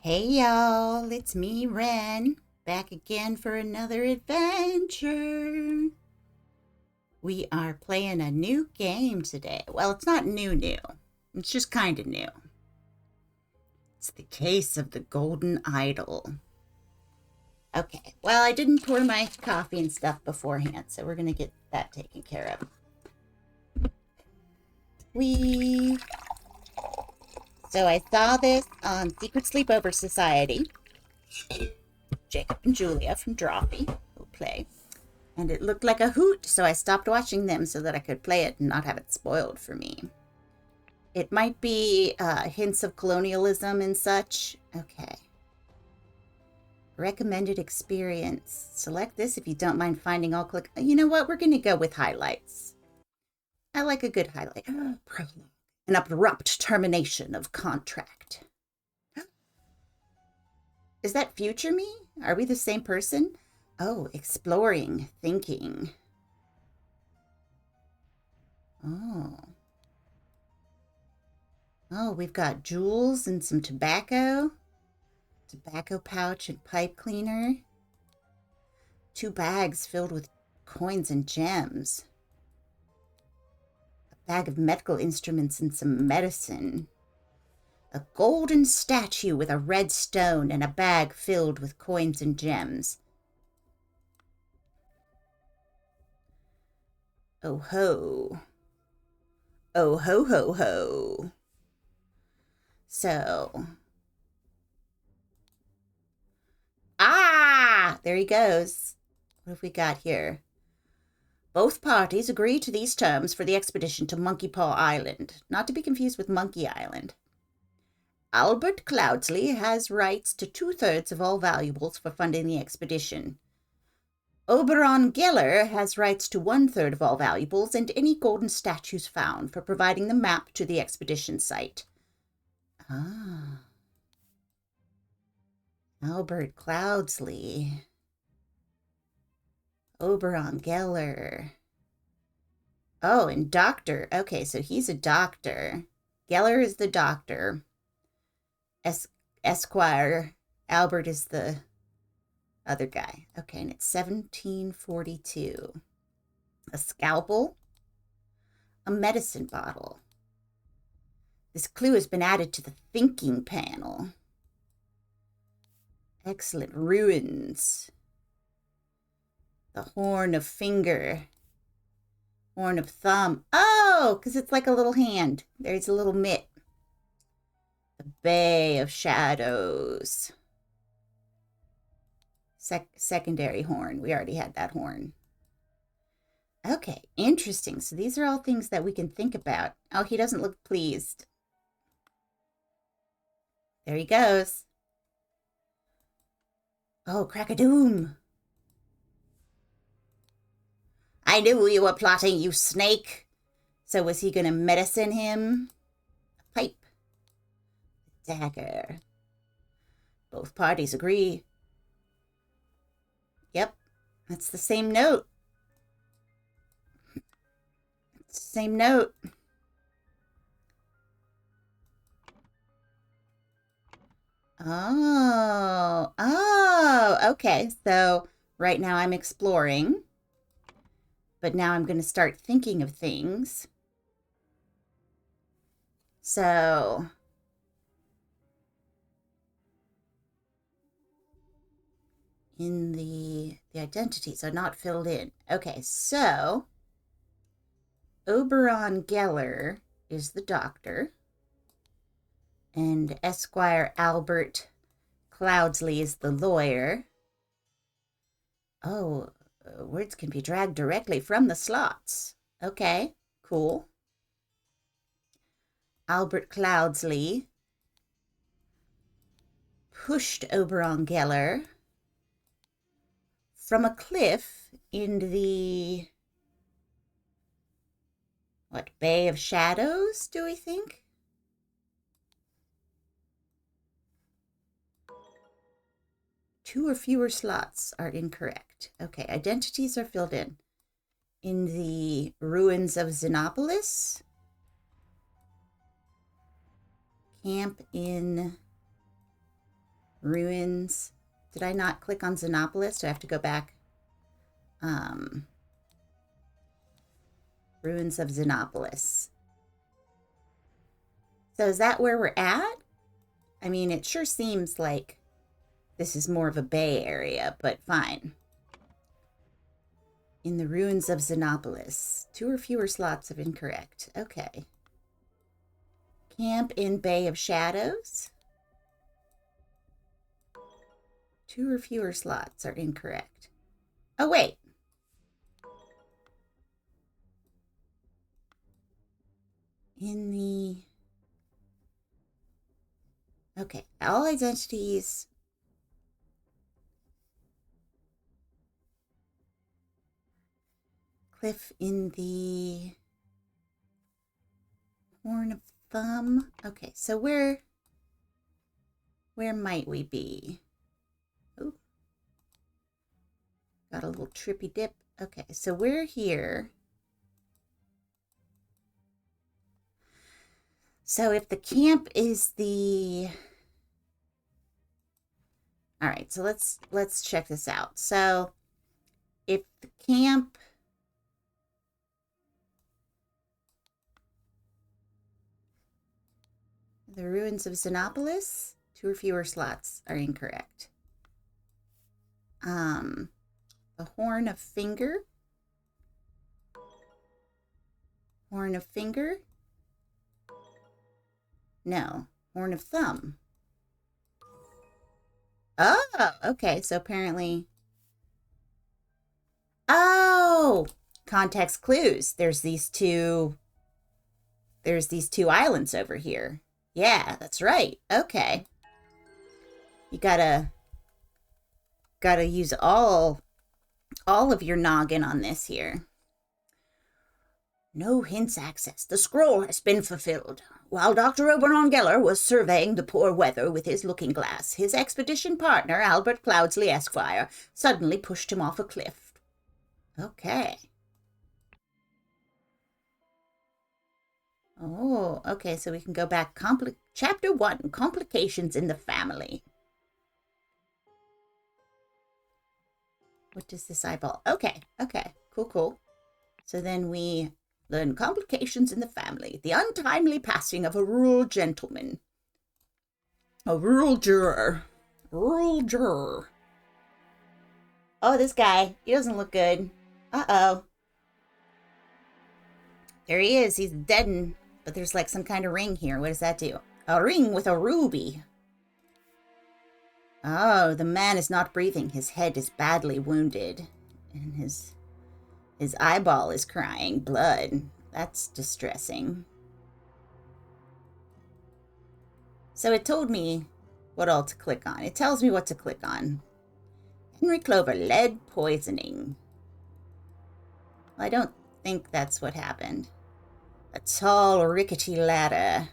Hey y'all, it's me, Ren, back again for another adventure. We are playing a new game today. Well, it's not new. It's just kind of new. It's the Case of the Golden Idol. Okay, well, I didn't pour my coffee and stuff beforehand, so we're going to get that taken care of. We So I saw this on Secret Sleepover Society. Jacob and Julia from Drawfee will play. And it looked like a hoot, so I stopped watching them so that I could play it and not have it spoiled for me. It might be hints of colonialism and such. Okay. Recommended experience. Select this if you don't mind finding all click. You know what? We're going to go with highlights. I like a good highlight. Prologue. An abrupt termination of contract. Is that future me? Are we the same person? Oh, exploring, thinking. Oh. Oh, we've got jewels and some tobacco. Tobacco pouch and pipe cleaner. 2 bags filled with coins and gems. A bag of medical instruments and some medicine. A golden statue with a red stone and a bag filled with coins and gems. Oh ho. Oh ho ho ho. So. There he goes. What have we got here? Both parties agree to these terms for the expedition to Monkey Paw Island, not to be confused with Monkey Island. Albert Cloudsley has rights to 2/3 of all valuables for funding the expedition. Oberon Geller has rights to 1/3 of all valuables and any golden statues found for providing the map to the expedition site. Albert Cloudsley. Oberon Geller. Oh, and doctor. Okay, so he's a doctor. Geller is the doctor. Esquire. Albert is the other guy. Okay, and it's 1742. A scalpel. A medicine bottle. This clue has been added to the thinking panel. Excellent. Ruins. The horn of finger. Horn of thumb. Oh, because it's like a little hand. There's a little mitt. The Bay of Shadows. Secondary horn. We already had that horn. Okay, interesting. So these are all things that we can think about. Oh, he doesn't look pleased. There he goes. Oh, crack-a-doom. I knew you were plotting, you snake. So was he going to medicine him? A pipe. A dagger. Both parties agree. Yep, that's the same note. It's the same note. Oh, okay. So right now I'm exploring, but now I'm going to start thinking of things. So in the identities are not filled in. Okay, so Oberon Geller is the doctor, and Esquire Albert Cloudsley is the lawyer. Oh, words can be dragged directly from the slots. Okay, cool. Albert Cloudsley pushed Oberon Geller from a cliff in the Bay of Shadows, do we think? Two or fewer slots are incorrect. Okay, identities are filled in. In the ruins of Xenopolis. Camp in Ruins. Did I not click on Xenopolis? Do I have to go back? Ruins of Xenopolis. So is that where we're at? I mean, it sure seems like this is more of a bay area, but fine. In the ruins of Xenopolis. 2 or fewer slots of incorrect. Okay. Camp in Bay of Shadows. 2 or fewer slots are incorrect. Oh, wait. In the... Okay, all identities... Cliff in the... Horn of Thumb. Okay, so where might we be? Ooh. Got a little trippy dip. Okay, so we're here. So if the camp is the... All right, so let's check this out. So if the camp... The ruins of Xenopolis, 2 or fewer slots are incorrect. The Horn of Finger. Horn of Finger. No, Horn of Thumb. Oh, okay, so apparently... Oh! Context clues. There's these two islands over here. Yeah, that's right. Okay. You gotta use all of your noggin on this here. No hints accessed. The scroll has been fulfilled. While Dr. Oberon Geller was surveying the poor weather with his looking glass, his expedition partner, Albert Cloudsley Esquire, suddenly pushed him off a cliff. Okay. Oh, okay, so we can go back. Chapter 1, Complications in the Family. What does this eyeball? Okay, cool. So then we learn complications in the family. The untimely passing of a rural gentleman. A rural juror. Oh, this guy. He doesn't look good. Uh-oh. There he is. He's deadened. But there's like some kind of ring here. What does that do? A ring with a ruby. Oh, the man is not breathing. His head is badly wounded. And his eyeball is crying blood. That's distressing. So it told me what all to click on. It tells me what to click on. Henry Clover, lead poisoning. Well, I don't think that's what happened. A tall, rickety ladder.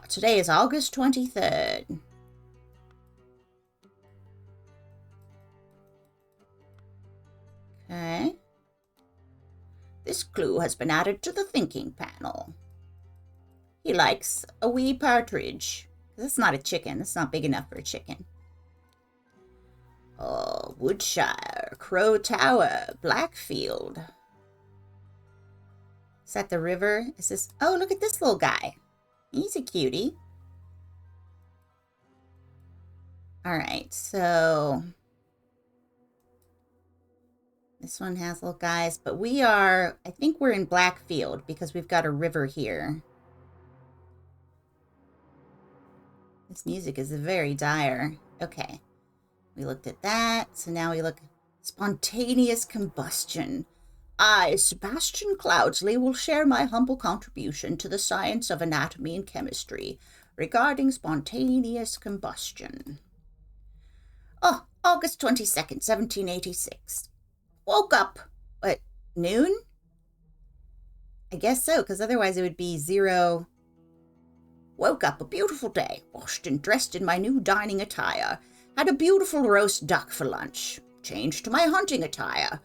Today is August 23rd. Okay. This clue has been added to the thinking panel. He likes a wee partridge. That's not a chicken. That's not big enough for a chicken. Oh, Woodshire, Crow Tower, Blackfield. Is that the river? Is this... Oh, look at this little guy. He's a cutie. All right, so... This one has little guys, but we are... I think we're in Blackfield because we've got a river here. This music is very dire. Okay. We looked at that, so now we look at spontaneous combustion. I, Sebastian Cloudsley, will share my humble contribution to the science of anatomy and chemistry regarding spontaneous combustion. Oh, August 22nd, 1786. Woke up at noon? I guess so, because otherwise it would be 0. Woke up a beautiful day, washed and dressed in my new dining attire. Had a beautiful roast duck for lunch. Changed to my hunting attire.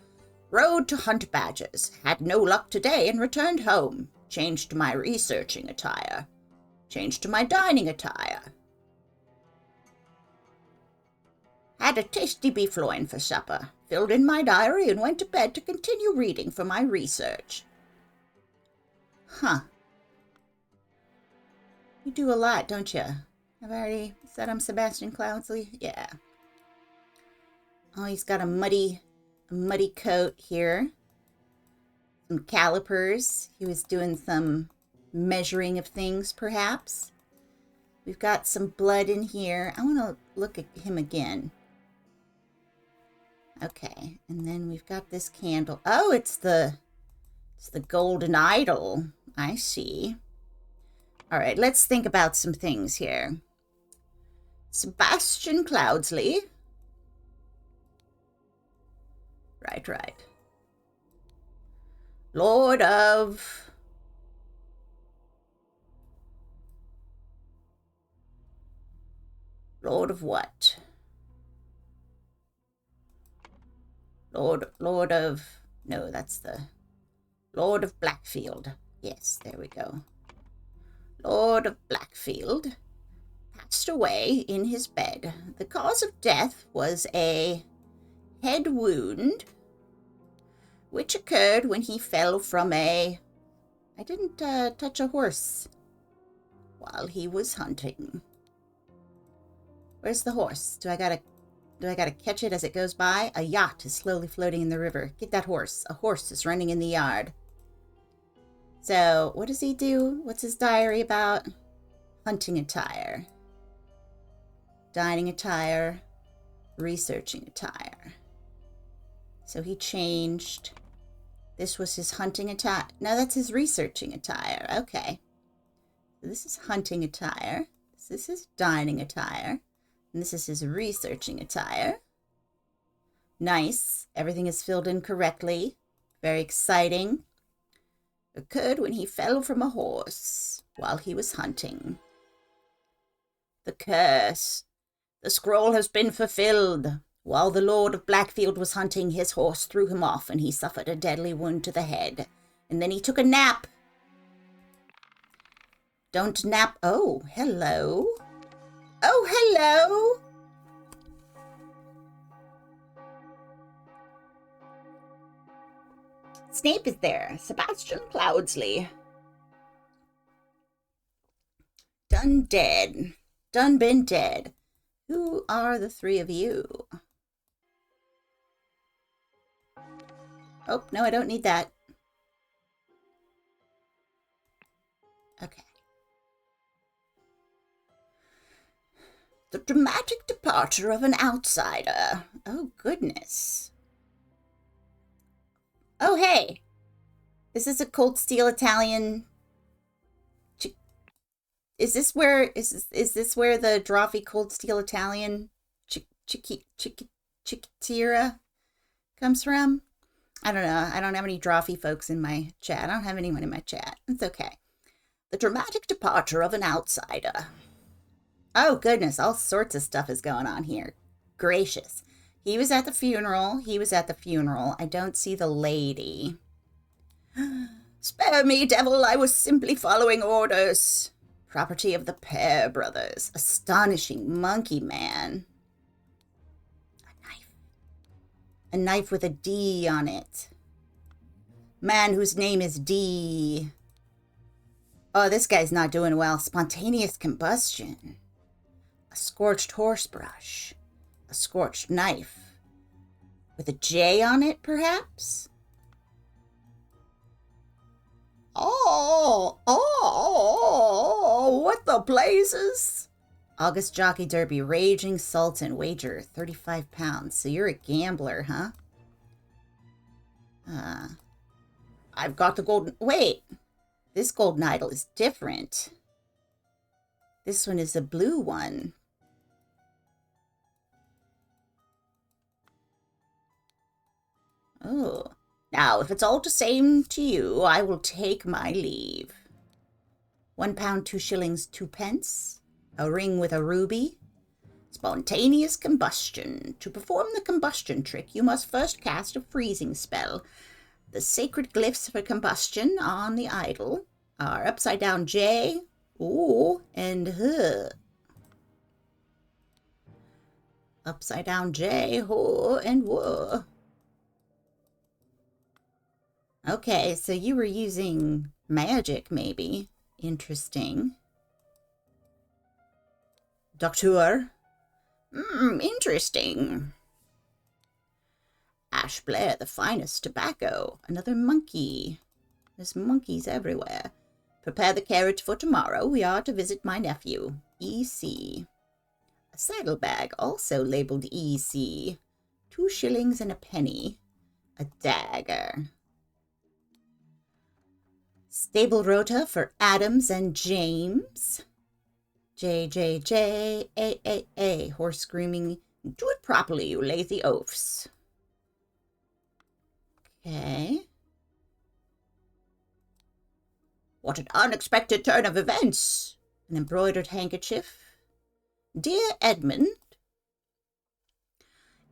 Rode to hunt badgers. Had no luck today and returned home. Changed to my researching attire. Changed to my dining attire. Had a tasty beef loin for supper, filled in my diary, and went to bed to continue reading for my research. Huh. You do a lot, don't you? I've already said I'm Sebastian Cloudsley? Yeah. Oh, he's got a muddy coat here. Some calipers. He was doing some measuring of things, perhaps. We've got some blood in here. I want to look at him again. Okay, and then we've got this candle. Oh, it's the golden idol. I see. All right, let's think about some things here. Sebastian Cloudsley. Right. Lord of what? Lord of... No, that's the... Lord of Blackfield. Yes, there we go. Lord of Blackfield passed away in his bed. The cause of death was a head wound, which occurred when he fell from a... I didn't touch a horse while he was hunting. Where's the horse? Do I gotta catch it as it goes by? A yacht is slowly floating in the river. Get that horse. A horse is running in the yard. So, what does he do? What's his diary about? Hunting attire. Dining attire. Researching attire. So he changed. This was his hunting attire. No, that's his researching attire. Okay. So this is hunting attire. This is his dining attire. And this is his researching attire. Nice. Everything is filled in correctly. Very exciting. Occurred when he fell from a horse while he was hunting. The curse. The scroll has been fulfilled. While the Lord of Blackfield was hunting, his horse threw him off and he suffered a deadly wound to the head. And then he took a nap. Don't nap. Oh, hello. Oh, hello. Snape is there. Sebastian Cloudsley. Done dead. Done been dead. Who are the three of you? Oh, no, I don't need that. Okay. The dramatic departure of an outsider. Oh, goodness. Oh, hey. Is this a Cold Steel Italian? Is this where the Drawfee Cold Steel Italian Chiquitira comes from? I don't know. I don't have any Drawfee folks in my chat. I don't have anyone in my chat. It's okay. The dramatic departure of an outsider. Oh, goodness. All sorts of stuff is going on here. Gracious. He was at the funeral. I don't see the lady. Spare me, devil. I was simply following orders. Property of the Pear brothers. Astonishing monkey man. A knife with a D on it. Man whose name is D. Oh, this guy's not doing well. Spontaneous combustion. A scorched horsebrush. A scorched knife. With a J on it, perhaps? Oh, what the blazes? August Jockey Derby, Raging Sultan, wager 35 pounds. So you're a gambler, huh? I've got the golden... Wait! This golden idol is different. This one is a blue one. Oh. Now, if it's all the same to you, I will take my leave. £1, 2 shillings, 2 pence. A ring with a ruby. Spontaneous combustion. To perform the combustion trick, you must first cast a freezing spell. The sacred glyphs for combustion on the idol are upside down J, Ooh, and upside down J, ho, and whoa. Okay, so you were using magic, maybe. Interesting. Doctor? Interesting. Ash Blair, the finest tobacco. Another monkey. There's monkeys everywhere. Prepare the carriage for tomorrow. We are to visit my nephew, E.C. A saddlebag, also labeled E.C. 2 shillings and a penny. A dagger. Stable rota for Adams and James. J, J, J, A, A, A. Horse screaming. Do it properly, you lazy oafs. Okay. What an unexpected turn of events. An embroidered handkerchief. Dear Edmund,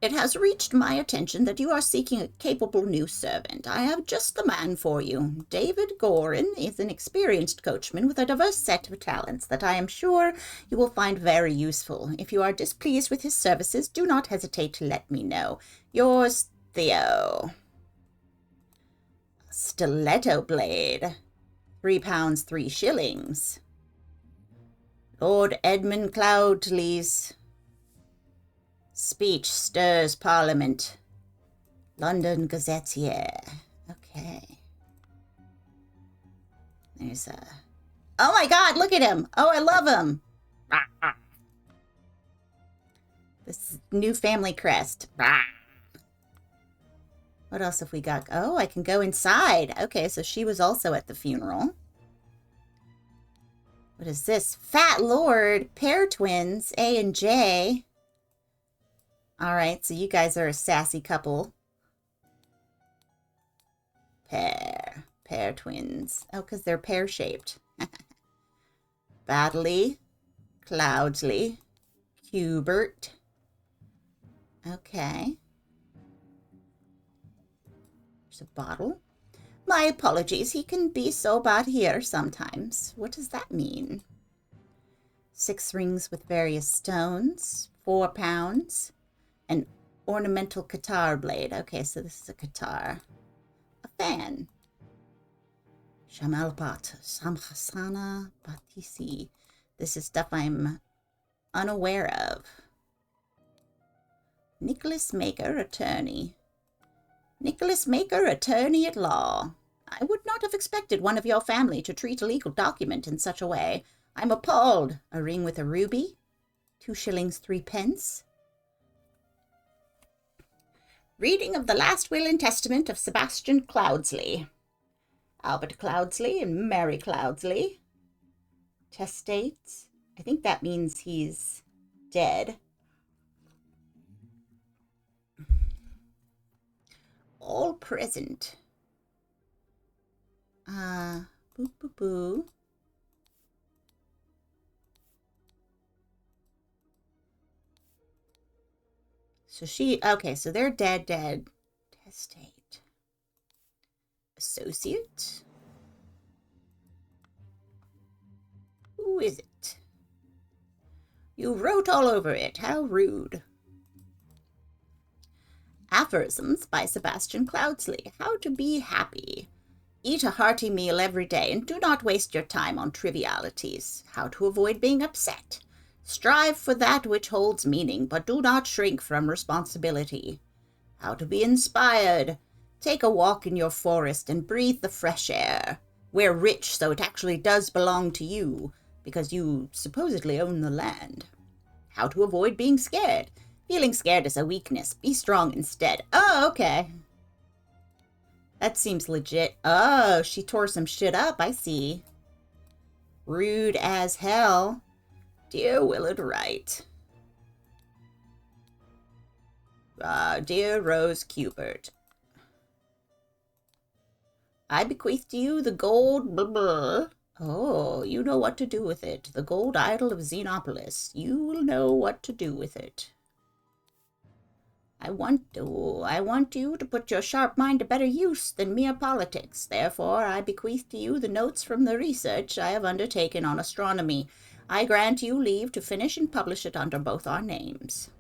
it has reached my attention that you are seeking a capable new servant. I have just the man for you. David Gorin is an experienced coachman with a diverse set of talents that I am sure you will find very useful. If you are displeased with his services, do not hesitate to let me know. Yours, Theo. Stiletto blade. £3, 3 shillings. Lord Edmund Cloudsley's speech stirs Parliament. London Gazetteer. Okay. There's a... Oh my god, look at him! Oh, I love him! This new family crest. What else have we got? Oh, I can go inside. Okay, so she was also at the funeral. What is this? Fat Lord, pair twins, A and J. All right, so you guys are a sassy couple. Pair twins. Oh, because they're pear-shaped. Baddeley, Cloudsley, Hubert. Okay. There's a bottle. My apologies, he can be so bad here sometimes. What does that mean? 6 rings with various stones, £4. An ornamental guitar blade. Okay, so this is a guitar. A fan. Shamalpat, Samhasana Batisi. This is stuff I'm unaware of. Nicholas Maker, attorney. Nicholas Maker, attorney at law. I would not have expected one of your family to treat a legal document in such a way. I'm appalled. A ring with a ruby. 2 shillings 3 pence. Reading of the last will and testament of Sebastian Cloudsley. Albert Cloudsley and Mary Cloudsley. Testate. I think that means he's dead. All present. Boo, boo, boo. So okay, so they're dead. Testate. Associate? Who is it? You wrote all over it. How rude. Aphorisms by Sebastian Cloudsley. How to be happy. Eat a hearty meal every day and do not waste your time on trivialities. How to avoid being upset. Strive for that which holds meaning, but do not shrink from responsibility. How to be inspired. Take a walk in your forest and breathe the fresh air. We're rich, so it actually does belong to you, because you supposedly own the land. How to avoid being scared. Feeling scared is a weakness. Be strong instead. Oh, okay. That seems legit. Oh, she tore some shit up. I see. Rude as hell. Dear Willard Wright. Dear Rose Cubert. I bequeath to you the gold blah blah. Oh, you know what to do with it. The gold idol of Xenopolis. You will know what to do with it. I want you to put your sharp mind to better use than mere politics. Therefore, I bequeath to you the notes from the research I have undertaken on astronomy. I grant you leave to finish and publish it under both our names.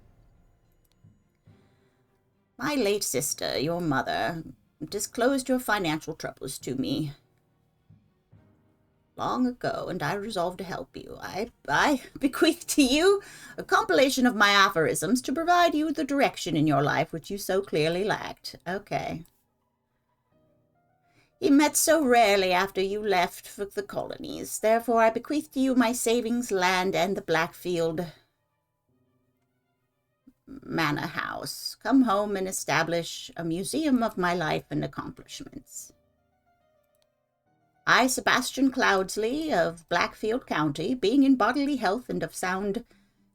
My late sister, your mother, disclosed your financial troubles to me long ago, and I resolved to help you. I bequeath to you a compilation of my aphorisms to provide you the direction in your life which you so clearly lacked. Okay. He met so rarely after you left for the colonies. Therefore, I bequeath to you my savings, land, and the Blackfield Manor House. Come home and establish a museum of my life and accomplishments. I, Sebastian Cloudsley of Blackfield County, being in bodily health and of sound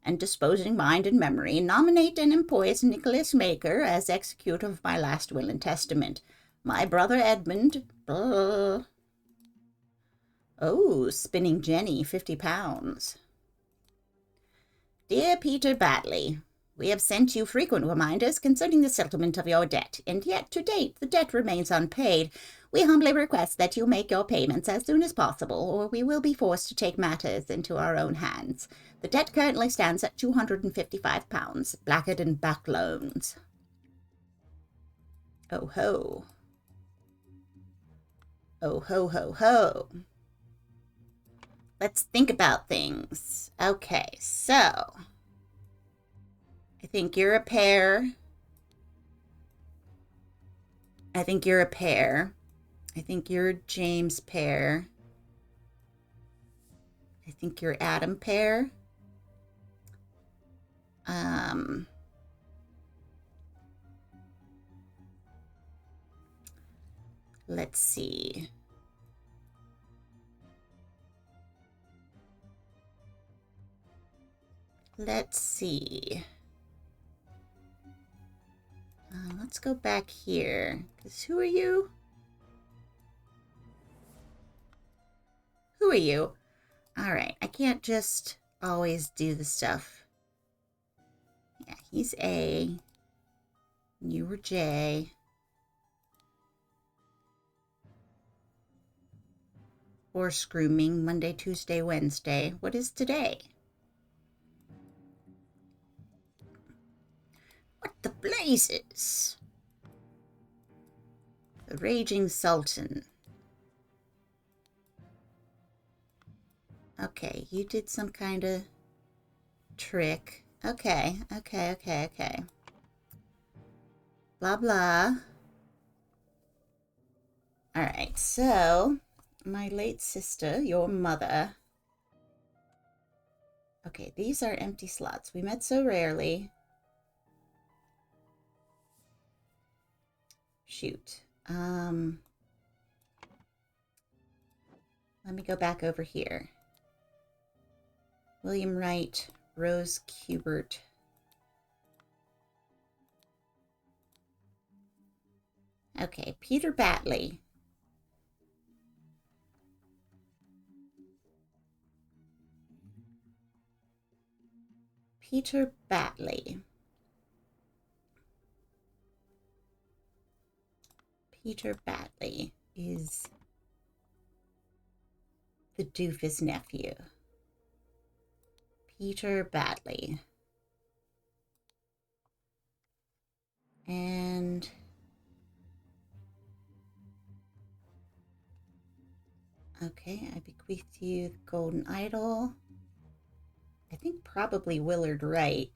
and disposing mind and memory, nominate and employ Nicholas Maker as executor of my last will and testament. My brother Edmund, oh, spinning Jenny, 50 pounds. Dear Peter Batley, we have sent you frequent reminders concerning the settlement of your debt, and yet to date the debt remains unpaid. We humbly request that you make your payments as soon as possible, or we will be forced to take matters into our own hands. The debt currently stands at £255, Blackett and Back loans. Oh ho. Oh ho ho ho. Let's think about things. Okay, so I think you're a pair. I think you're a pair. I think you're James pair. I think you're Adam pair. Let's see. Let's see. Let's go back here. 'Cause who are you? Who are you? All right, I can't just always do the stuff. Yeah, he's A. You were J. Horse grooming, Monday, Tuesday, Wednesday. What is today? What the blazes? The Raging Sultan. Okay, you did some kind of trick. Okay. Blah, blah. All right, so my late sister, your mother. Okay, these are empty slots. We met so rarely. Shoot. Let me go back over here. William Wright, Rose Kubert. Okay, Peter Batley. Peter Batley. Peter Batley is the doofus nephew. Peter Batley. And okay, I bequeath to you the Golden Idol. I think probably Willard Wright.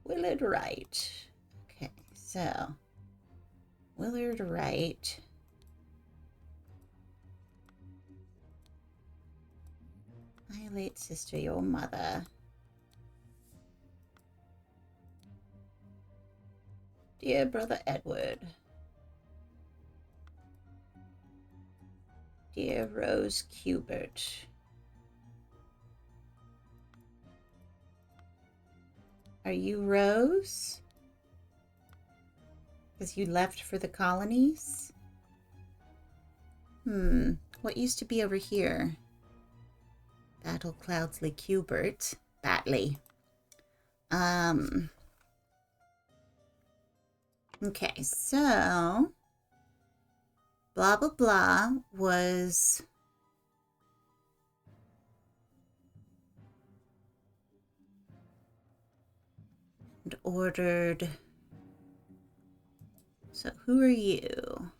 Willard Wright. Okay, so Willard Wright. My late sister, your mother. Dear brother Edward. Dear Rose Kubert. Are you Rose? Because you left for the colonies? What used to be over here? Battle Cloudsley Kubert. Batley. Okay, so blah blah blah was ordered. So who are you?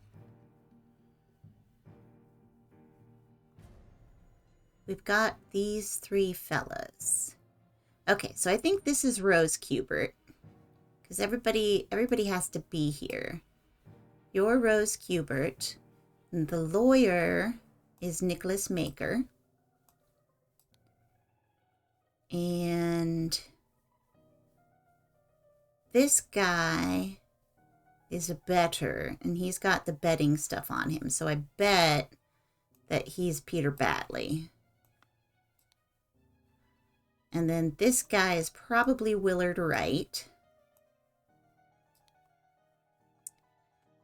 We've got these three fellas. Okay, so I think this is Rose Cubert. Because everybody has to be here. You're Rose Cubert. And the lawyer is Nicholas Maker. And this guy is a bettor, and he's got the betting stuff on him. So I bet that he's Peter Batley. And then this guy is probably Willard Wright.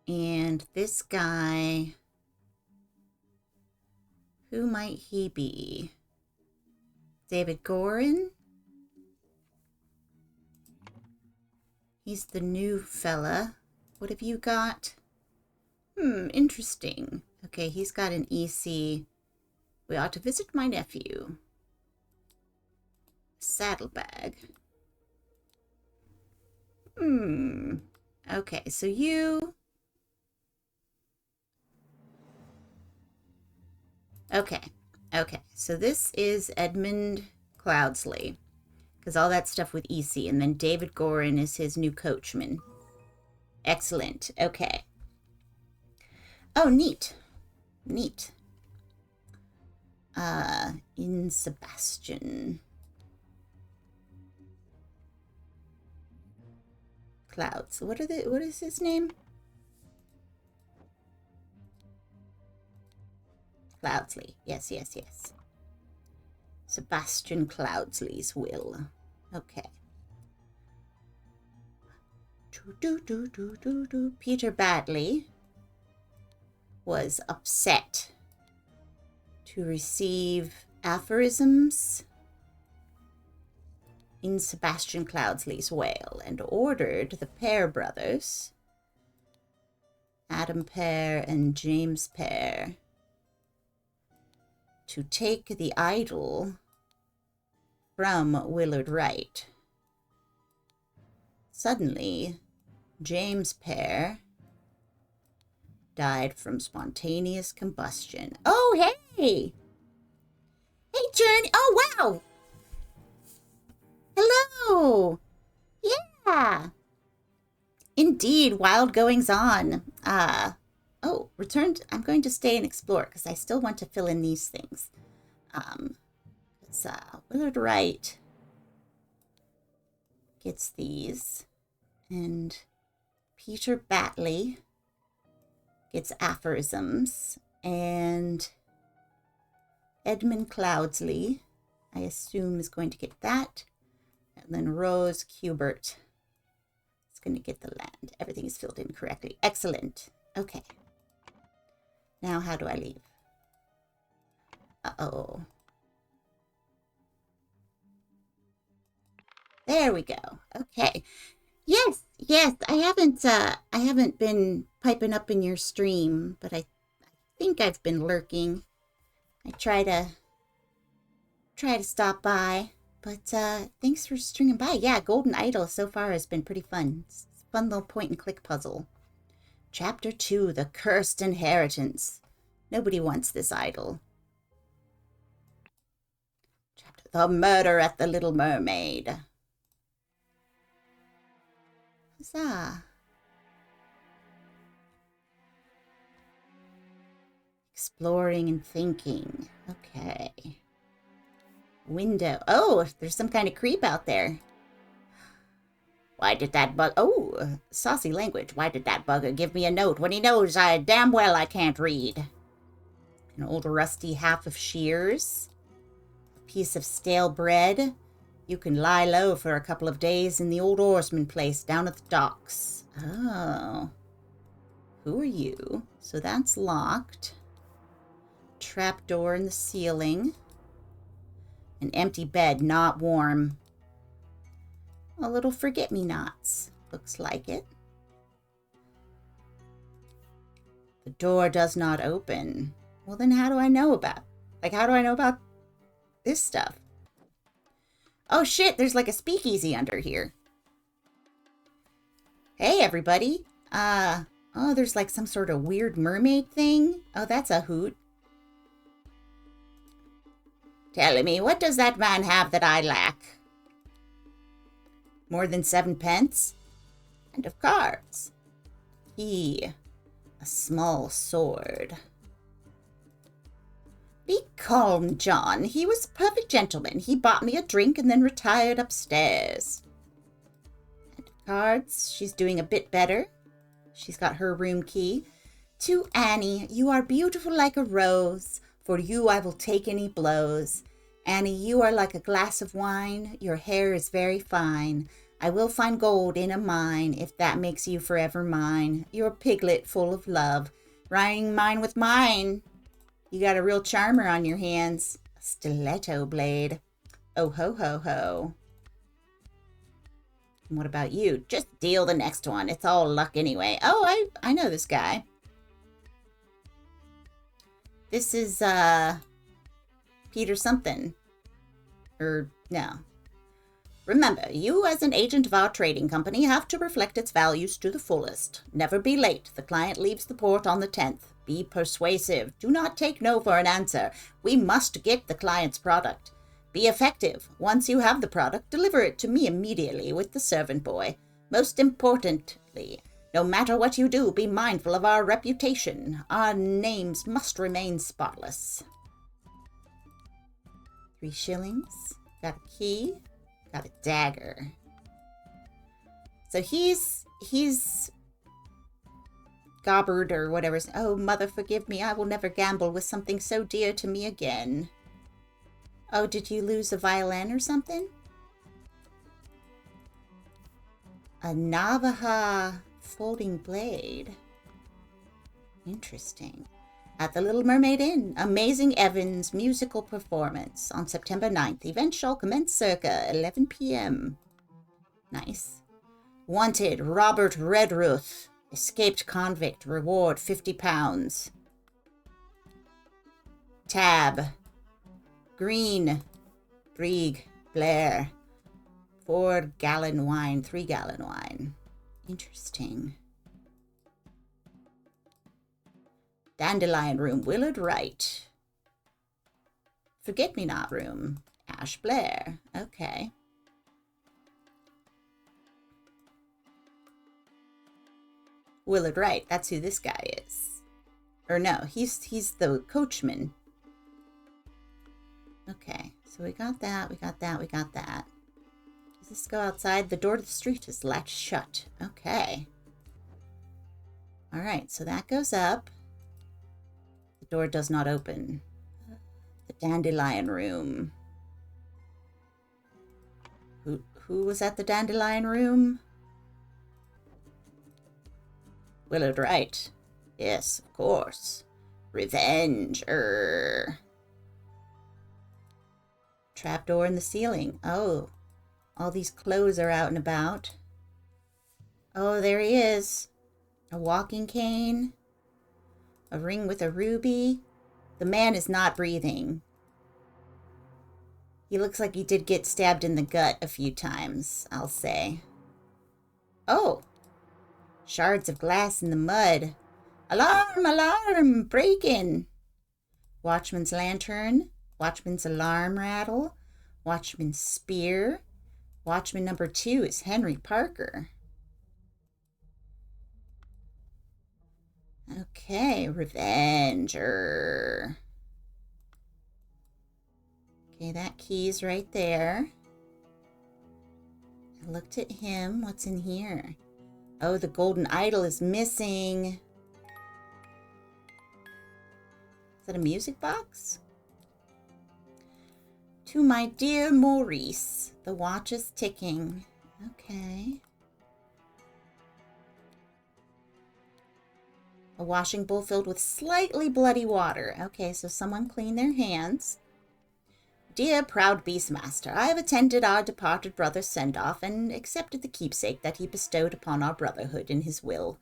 And this guy, who might he be? David Gorin? He's the new fella. What have you got? Interesting. Okay, he's got an EC. We ought to visit my nephew. Saddlebag. Okay, so you... Okay, so this is Edmund Cloudsley, because all that stuff with EC, and then David Gorin is his new coachman. Excellent, okay. Oh, neat. In Sebastian Clouds. What is his name? Cloudsley. Yes. Sebastian Cloudsley's will. Okay. Peter Batley was upset to receive aphorisms in Sebastian Cloudsley's will and ordered the Pear brothers, Adam Pear and James Pear, to take the idol from Willard Wright. Suddenly, James Pear died from spontaneous combustion. Oh, hey! Hey, Journey! Oh, wow! Hello! Yeah! Indeed, wild goings on. Returned. I'm going to stay and explore because I still want to fill in these things. It's Willard Wright gets these, and Peter Batley gets aphorisms, and Edmund Cloudsley, I assume, is going to get that, and then Rose Cubert is going to get the land. Everything is filled in correctly. Excellent. Okay. Now, how do I leave? Uh-oh. There we go. Okay. Yes. I haven't been piping up in your stream, but I think I've been lurking. I try to stop by, but thanks for stringing by. Yeah, Golden Idol so far has been pretty fun. It's a fun little point and click puzzle. Chapter 2, The Cursed Inheritance. Nobody wants this idol. Chapter, The Murder at the Little Mermaid. Huzzah. Exploring and thinking. Okay. Window. Oh, there's some kind of creep out there. Why did that bug... Oh, saucy language. Why did that bugger give me a note when he knows damn well I can't read? An old rusty half of shears. A piece of stale bread. You can lie low for a couple of days in the old oarsman place down at the docks. Oh. Who are you? So that's locked. Trapdoor in the ceiling. An empty bed, not warm. A little forget-me-nots. Looks like it. The door does not open. Well, then how do I know about... how do I know about this stuff? Oh, shit, there's like a speakeasy under here. Hey, everybody. Oh, there's like some sort of weird mermaid thing. Oh, that's a hoot. Tell me, what does that man have that I lack? More than 7 pence? And of cards. He, a small sword. Be calm, John. He was a perfect gentleman. He bought me a drink and then retired upstairs. And cards, she's doing a bit better. She's got her room key. To Annie, you are beautiful like a rose. For you I will take any blows. Annie, you are like a glass of wine. Your hair is very fine. I will find gold in a mine, if that makes you forever mine. You're a piglet full of love, rhyming mine with mine. You got a real charmer on your hands. A stiletto blade. Oh, ho, ho, ho. And what about you? Just deal the next one. It's all luck anyway. Oh, I know this guy. This is, Peter something. No. Remember, you as an agent of our trading company have to reflect its values to the fullest. Never be late. The client leaves the port on the 10th. Be persuasive. Do not take no for an answer. We must get the client's product. Be effective. Once you have the product, deliver it to me immediately with the servant boy. Most importantly, no matter what you do, be mindful of our reputation. Our names must remain spotless. 3 shillings. Got a key. Got a dagger. So he's gobbered or whatever. Oh, mother, forgive me. I will never gamble with something so dear to me again. Oh, did you lose a violin or something? A Navaja folding blade. Interesting. At the Little Mermaid Inn, Amazing Evans musical performance on September 9th. Event shall commence circa 11 p.m. Nice. Wanted, Robert Redruth. Escaped convict. Reward, £50. Tab. Green. Brieg. Blair. 4-gallon wine. 3-gallon wine. Interesting. Dandelion Room, Willard Wright. Forget-me-not Room, Ash Blair. Okay. Willard Wright, that's who this guy is. Or no, he's the coachman. Okay, so we got that, we got that, we got that. Does this go outside? The door to the street is latched shut. Okay. Alright, so that goes up. The door does not open. The Dandelion Room. Who was at the Dandelion Room? Willard Wright. Yes, of course. Revenge. Trapdoor in the ceiling. Oh, all these clothes are out and about. Oh, there he is. A walking cane. A ring with a ruby. The man is not breathing. He looks like he did get stabbed in the gut a few times, I'll say. Oh! Shards of glass in the mud. Alarm! Alarm! Break-in! Watchman's lantern. Watchman's alarm rattle. Watchman's spear. Watchman number 2 is Henry Parker. Okay, Revenger. Okay, that key's right there. I looked at him. What's in here? Oh, the golden idol is missing. Is that a music box? To my dear Maurice. The watch is ticking. Okay. A washing bowl filled with slightly bloody water. Okay, so someone cleaned their hands. Dear proud Beastmaster, I have attended our departed brother's send-off and accepted the keepsake that he bestowed upon our brotherhood in his will.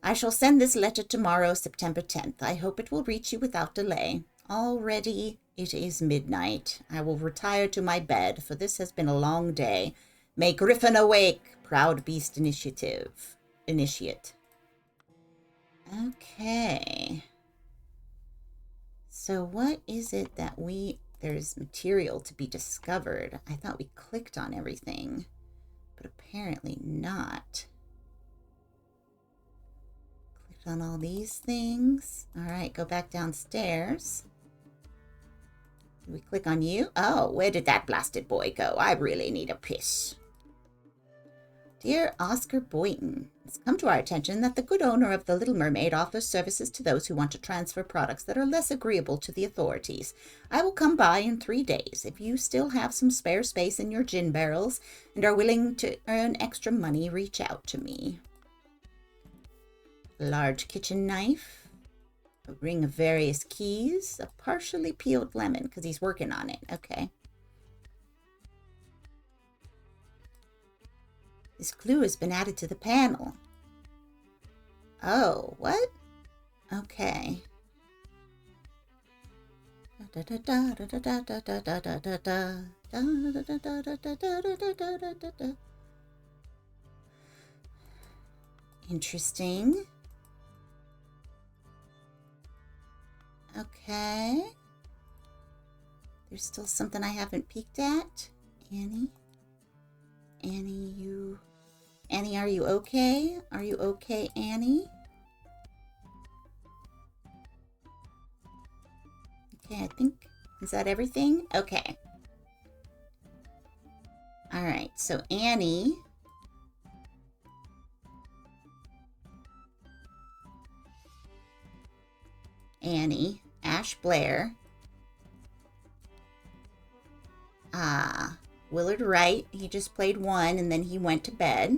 I shall send this letter tomorrow, September 10th. I hope it will reach you without delay. Already it is midnight. I will retire to my bed, for this has been a long day. May Griffin awake, proud beast initiate. Okay. So what is it that there's material to be discovered. I thought we clicked on everything, but apparently not. Clicked on all these things. All right, go back downstairs. Did we click on you? Oh, where did that blasted boy go? I really need a piss. Dear Oscar Boynton, it's come to our attention that the good owner of the Little Mermaid offers services to those who want to transfer products that are less agreeable to the authorities. I will come by in 3 days. If you still have some spare space in your gin barrels and are willing to earn extra money, reach out to me. A large kitchen knife, a ring of various keys, a partially peeled lemon, because he's working on it. Okay. This clue has been added to the panel. Oh, what? Okay. Interesting. Okay. There's still something I haven't peeked at. Annie, are you okay? Are you okay, Annie? Okay, I think, is that everything? Okay. All right, so Annie. Ash Blair. Willard Wright, he just played one and then he went to bed.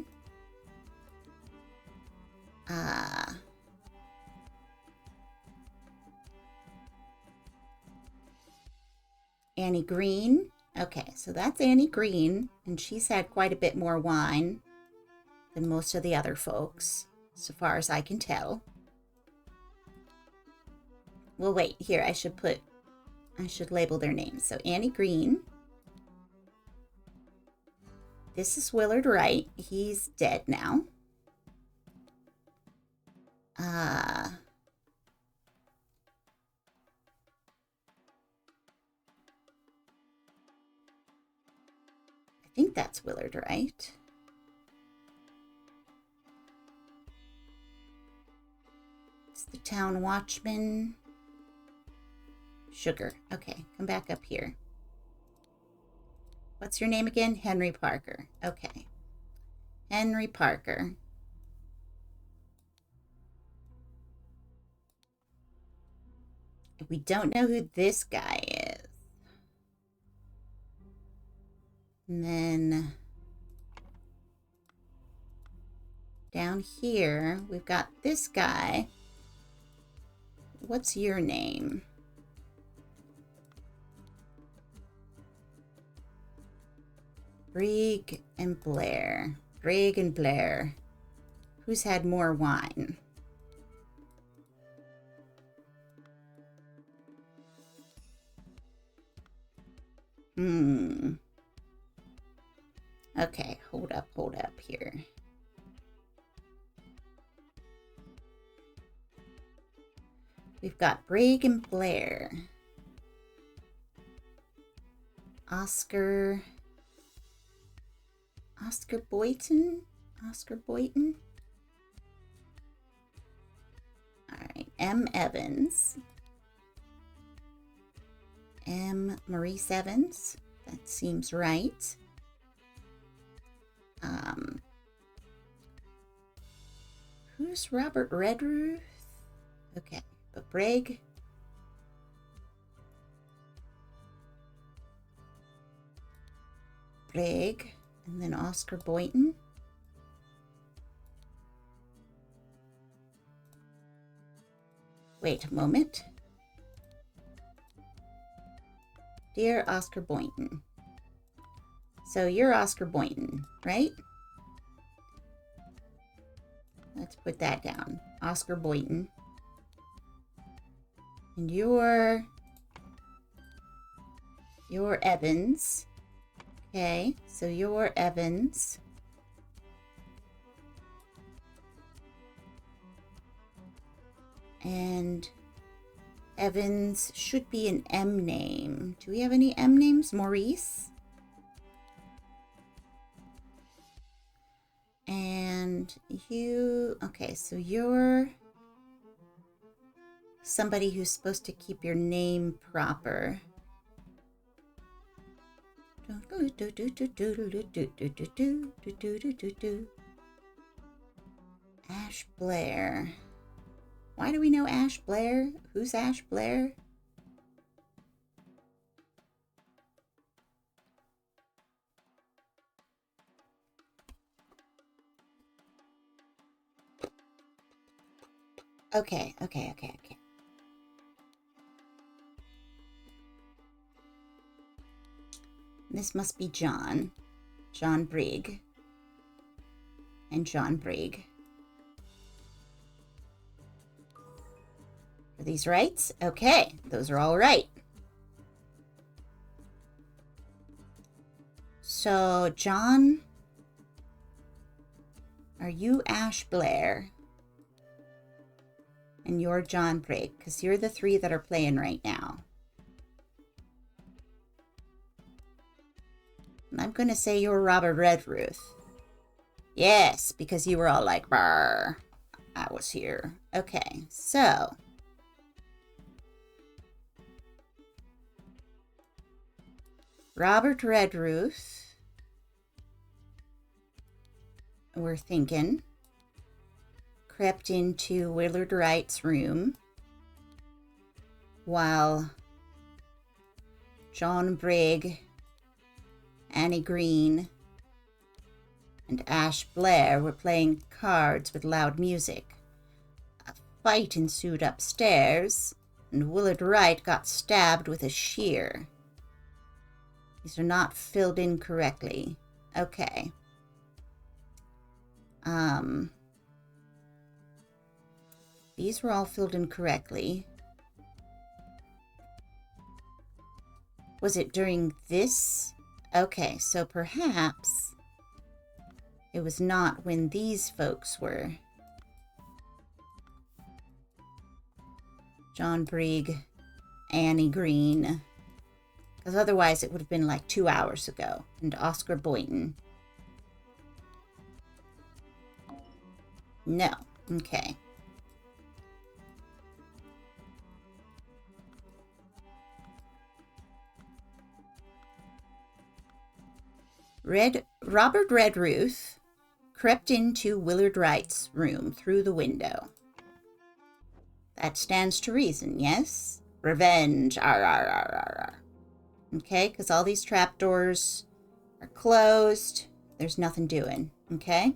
Annie Green. Okay, so that's Annie Green, and she's had quite a bit more wine than most of the other folks, so far as I can tell. Well, wait, here, I should label their names. So Annie Green. This is Willard Wright. He's dead now. I think that's Willard Wright. It's the town watchman. Sugar. Okay, come back up here. What's your name again? Henry Parker. Okay. Henry Parker. We don't know who this guy is. And then down here, we've got this guy. What's your name? Brigg and Blair. Brigg and Blair. Who's had more wine? Okay, hold up here. We've got Brigg and Blair. Oscar Boynton? Oscar Boynton? Alright, M. Evans. M. Maurice Evans. That seems right. Who's Robert Redruth? Okay, but Brigg. And then Oscar Boynton. Wait a moment. Dear Oscar Boynton. So you're Oscar Boynton, right? Let's put that down. Oscar Boynton. And you're Evans. Okay, so you're Evans. And Evans should be an M name. Do we have any M names? Maurice? And you... Okay, so you're somebody who's supposed to keep your name proper. Ash Blair. Why do we know Ash Blair? Who's Ash Blair? Okay. This must be John. John Brigg. And John Brigg. Are these right? Okay, those are all right. So, John, are you Ash Blair? And you're John Brigg, because you're the three that are playing right now. And I'm going to say you're Robert Redruth. Yes, because you were all like, brr, I was here. Okay, so... Robert Redruth, we're thinking, crept into Willard Wright's room while John Brigg, Annie Green, and Ash Blair were playing cards with loud music. A fight ensued upstairs, and Willard Wright got stabbed with a shear. These are not filled in correctly. Okay. These were all filled in correctly. Was it during this? Okay, so perhaps it was not when these folks were. John Brigg, Annie Green. Because otherwise it would have been like 2 hours ago. And Oscar Boynton. No. Okay. Robert Redruth crept into Willard Wright's room through the window. That stands to reason, yes? Revenge. Arr, arr, arr, arr, arr. Okay, because all these trapdoors are closed. There's nothing doing. Okay?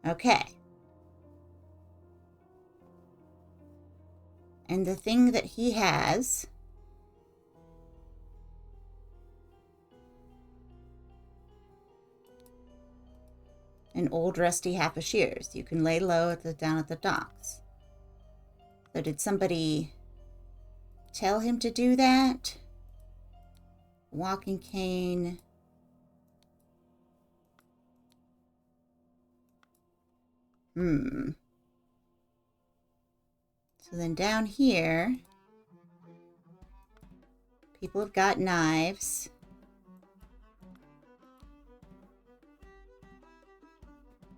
Okay. And the thing that he has... an old rusty half a shears. You can lay low down at the docks. So did somebody tell him to do that? Walking cane. So then down here, people have got knives.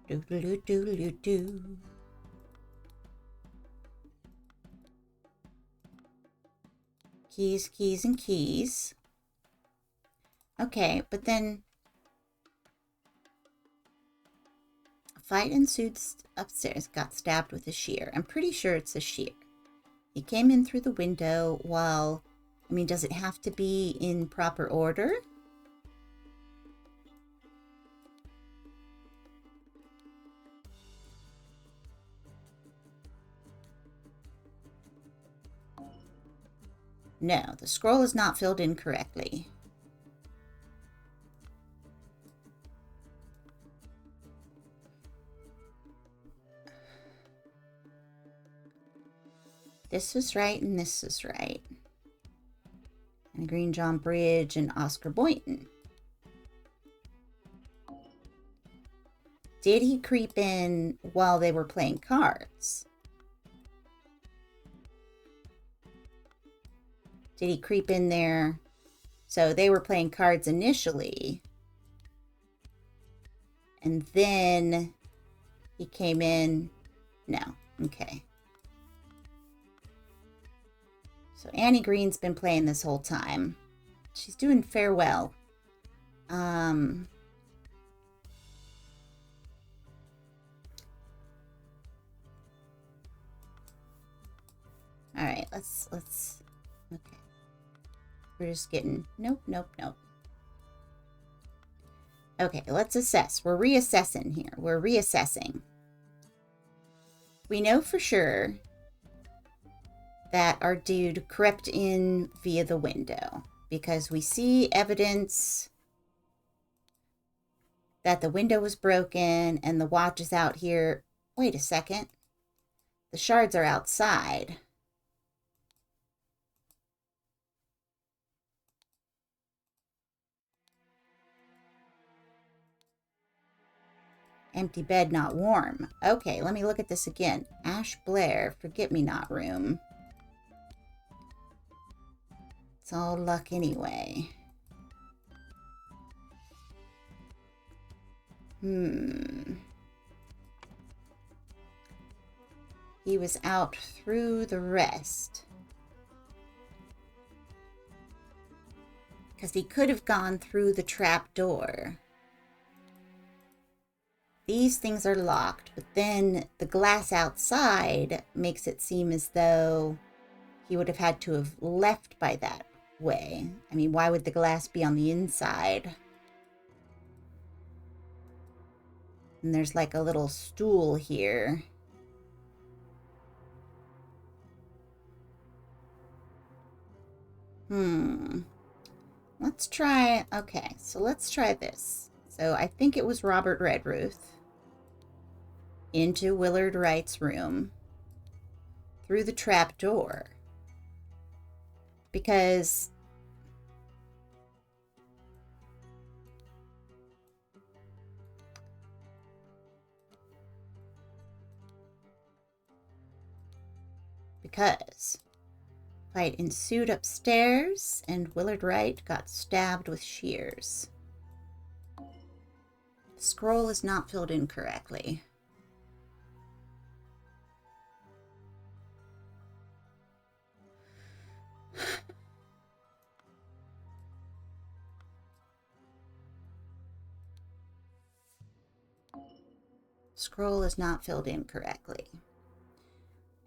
Do-do-do-do-do-do. Keys, keys, and keys. Okay, but then a fight ensued upstairs. Got stabbed with a shear. I'm pretty sure it's a shear. He came in through the window while... I mean, does it have to be in proper order? No, the scroll is not filled in correctly. This was right and this was right. And Green John Bridge and Oscar Boynton. Did he creep in while they were playing cards? Did he creep in there? So they were playing cards initially. And then he came in. No. Okay. So Annie Green's been playing this whole time. She's doing fair well. All right, let's okay. We're just getting nope. Okay, let's assess. We're reassessing here. We're reassessing. We know for sure that our dude crept in via the window because we see evidence that the window was broken and the watch is out here. Wait a second. The shards are outside. Empty bed, not warm. Okay, let me look at this again. Ash Blair, forget-me-not room. It's all luck anyway. He was out through the rest. Because he could have gone through the trap door. These things are locked, but then the glass outside makes it seem as though he would have had to have left by that way. I mean, why would the glass be on the inside? And there's like a little stool here. Let's try, okay, so let's try this. So I think it was Robert Redruth into Willard Wright's room through the trap door. Because fight ensued upstairs and Willard Wright got stabbed with shears. The scroll is not filled in correctly. Scroll is not filled in correctly.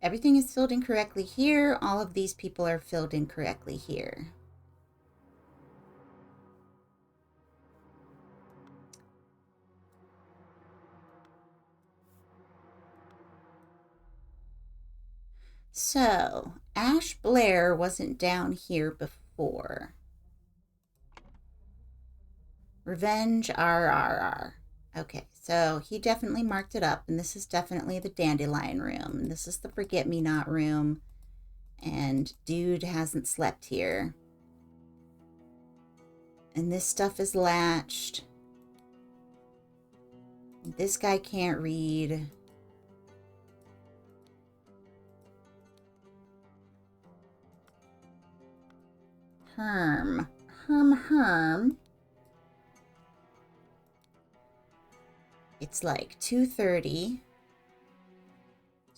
Everything is filled in correctly here. All of these people are filled in correctly here. So, Ash Blair wasn't down here before. Revenge RRR. Okay, so he definitely marked it up, and this is definitely the Dandelion room, and this is the Forget-Me-Not room, and dude hasn't slept here. And this stuff is latched. This guy can't read. Herm. It's like 2:30.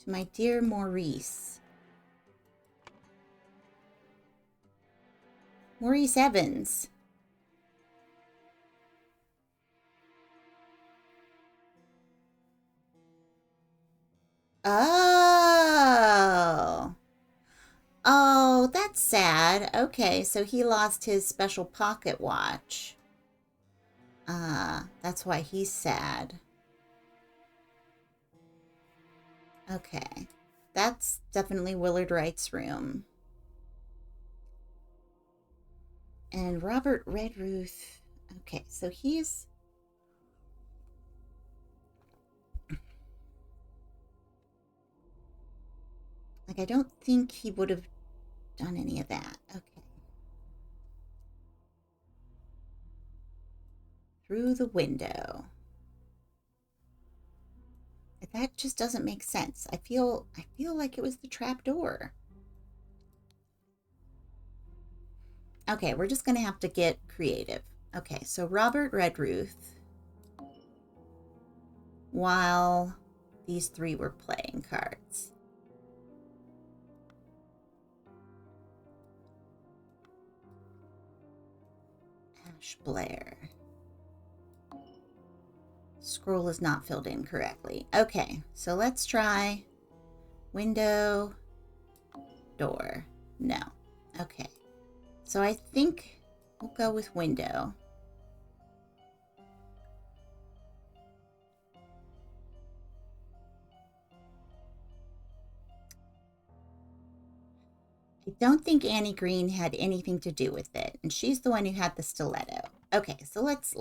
To my dear Maurice. Maurice Evans. Oh. Oh, that's sad. Okay, so he lost his special pocket watch. That's why he's sad. Okay. That's definitely Willard Wright's room. And Robert Redruth. Okay, so he's... Like, I don't think he would have done any of that. Okay. Through the window. That just doesn't make sense. I feel like it was the trap door. Okay, we're just gonna have to get creative. Okay, so Robert Redruth, while these three were playing cards. Ash Blair. Scroll is not filled in correctly. Okay, so let's try window, door. No. Okay. So I think we'll go with window. I don't think Annie Green had anything to do with it, and she's the one who had the stiletto. Okay, so let's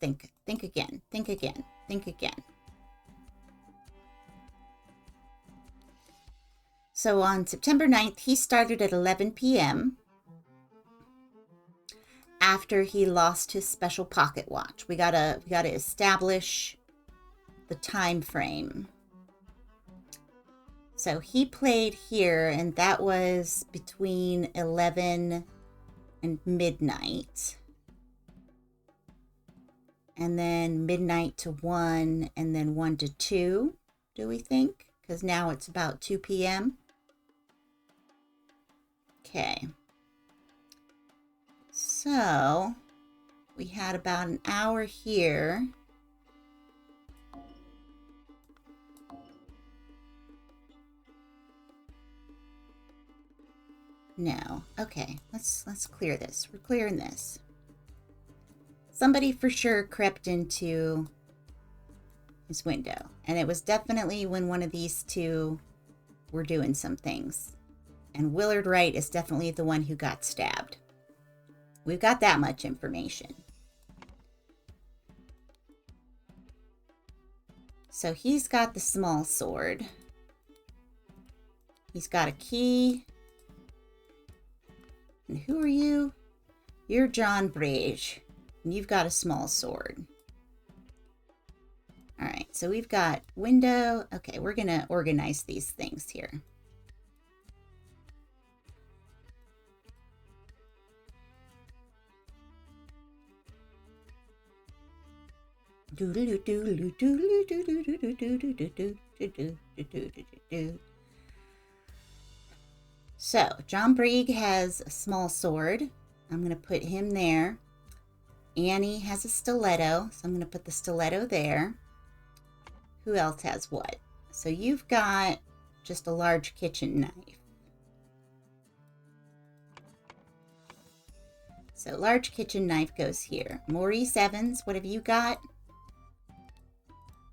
think again. So on September 9th, he started at 11 p.m. after he lost his special pocket watch. We gotta establish the time frame. So he played here, and that was between 11 and midnight. And then midnight to 1, and then 1 to 2, do we think? Because now it's about 2 p.m. Okay. So we had about an hour here. No. Okay, let's clear this. We're clearing this. Somebody for sure crept into his window, and it was definitely when one of these two were doing some things. And Willard Wright is definitely the one who got stabbed. We've got that much information. So he's got the small sword. He's got a key. And who are you? You're John Brage. And you've got a small sword. All right, so we've got window. Okay, we're going to organize these things here. So, John Brigg has a small sword. I'm going to put him there. Annie has a stiletto, so I'm going to put the stiletto there. Who else has what? So you've got just a large kitchen knife. So large kitchen knife goes here. Maurice Evans, what have you got?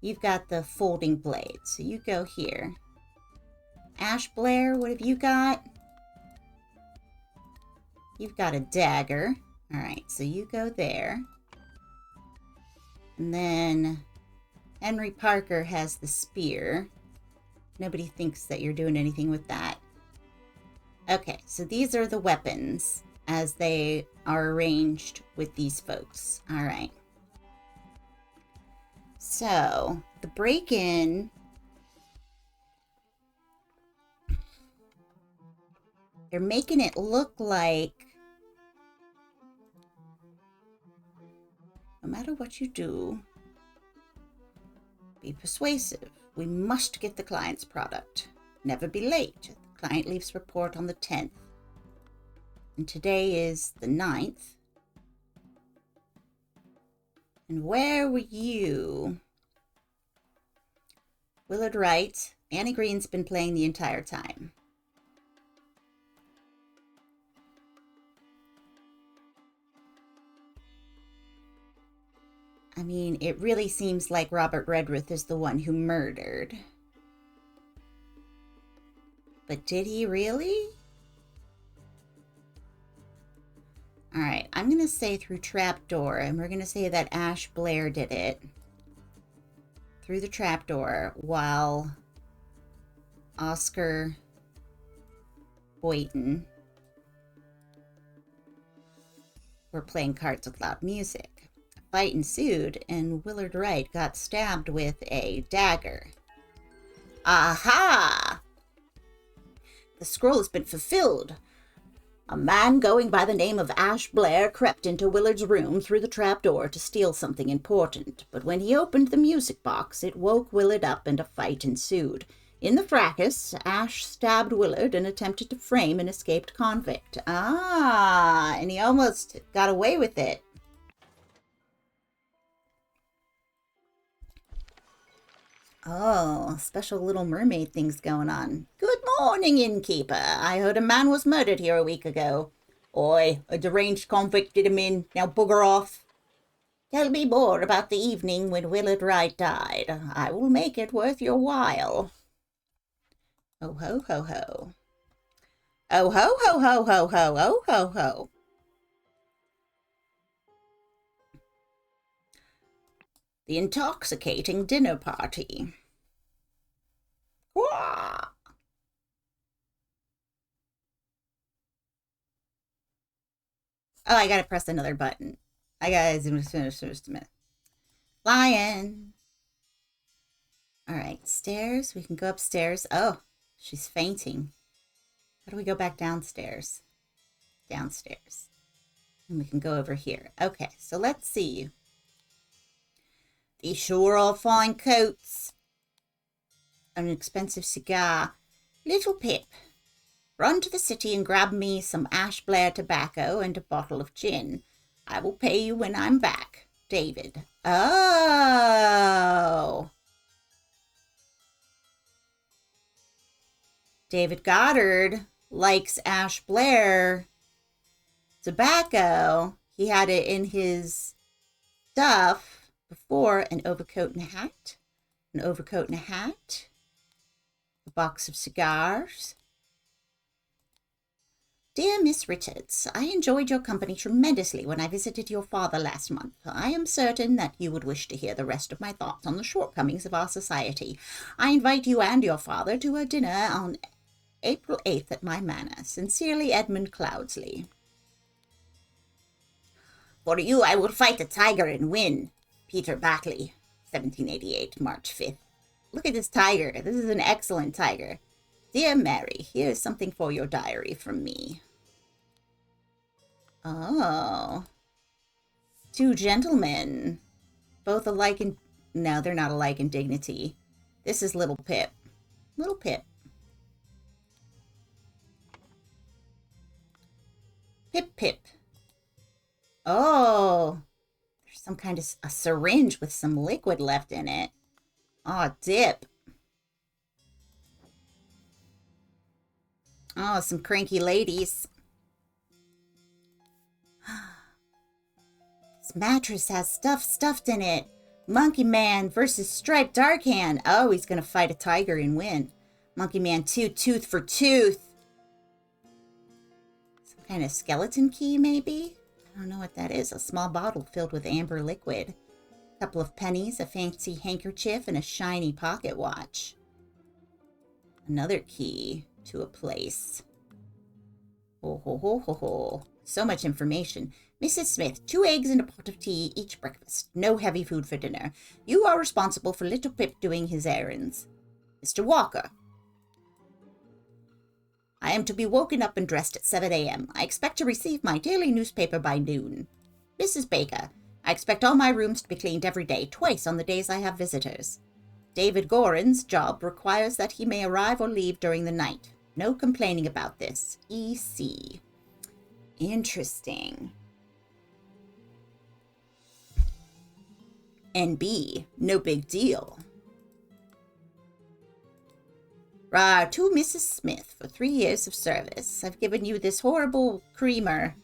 You've got the folding blade, so you go here. Ash Blair, what have you got? You've got a dagger. All right, so you go there. And then Henry Parker has the spear. Nobody thinks that you're doing anything with that. Okay, so these are the weapons as they are arranged with these folks. All right. So the break-in, they're making it look like no matter what you do, be persuasive. We must get the client's product. Never be late. The client leaves report on the 10th. And today is the 9th. And where were you? Willard Wright. Annie Green's been playing the entire time. I mean, it really seems like Robert Redruth is the one who murdered. But did he really? All right, I'm going to say through trapdoor, and we're going to say that Ash Blair did it through the trapdoor while Oscar Boynton were playing cards with loud music. A fight ensued, and Willard Wright got stabbed with a dagger. Aha! The scroll has been fulfilled. A man going by the name of Ash Blair crept into Willard's room through the trapdoor to steal something important, but when he opened the music box, it woke Willard up and a fight ensued. In the fracas, Ash stabbed Willard and attempted to frame an escaped convict. Ah, and he almost got away with it. Oh, special Little Mermaid things going on. Good morning, innkeeper. I heard a man was murdered here a week ago. Oi, a deranged convict did him in. Now bugger off. Tell me more about the evening when Willard Wright died. I will make it worth your while. Oh ho ho ho. Oh ho ho ho ho ho oh ho ho. The intoxicating dinner party. Wah! Oh, I gotta press another button. I gotta finish just a minute. Lion. Alright, stairs. We can go upstairs. Oh, she's fainting. How do we go back downstairs? Downstairs. And we can go over here. Okay, so let's see. These sure are fine coats. An expensive cigar. Little Pip, run to the city and grab me some Ash Blair tobacco and a bottle of gin. I will pay you when I'm back. David. Oh. David Goddard likes Ash Blair tobacco. He had it in his stuff before. An overcoat and a hat. An overcoat and a hat. A box of cigars. Dear Miss Richards, I enjoyed your company tremendously when I visited your father last month. I am certain that you would wish to hear the rest of my thoughts on the shortcomings of our society. I invite you and your father to a dinner on April 8th at my manor. Sincerely, Edmund Cloudsley. For you, I will fight the tiger and win. Peter Batley, 1788, March 5th. Look at this tiger. This is an excellent tiger. Dear Mary, here's something for your diary from me. Oh. Two gentlemen. Both alike in... No, they're not alike in dignity. This is Little Pip. Little Pip. Pip Pip. Oh. There's some kind of a syringe with some liquid left in it. Oh, dip. Oh, some cranky ladies. This mattress has stuff stuffed in it. Monkey Man versus Striped Darkhand. Oh, he's going to fight a tiger and win. Monkey Man 2, tooth for tooth. Some kind of skeleton key, maybe? I don't know what that is. A small bottle filled with amber liquid. A couple of pennies, a fancy handkerchief, and a shiny pocket watch. Another key to a place. Ho ho ho ho ho. So much information. Mrs. Smith, 2 eggs and a pot of tea each breakfast. No heavy food for dinner. You are responsible for Little Pip doing his errands. Mr. Walker. I am to be woken up and dressed at 7 a.m. I expect to receive my daily newspaper by noon. Mrs. Baker. I expect all my rooms to be cleaned every day, twice on the days I have visitors. David Gorin's job requires that he may arrive or leave during the night. No complaining about this. E.C. Interesting. N.B. No big deal. Rah, to Mrs. Smith for 3 years of service. I've given you this horrible creamer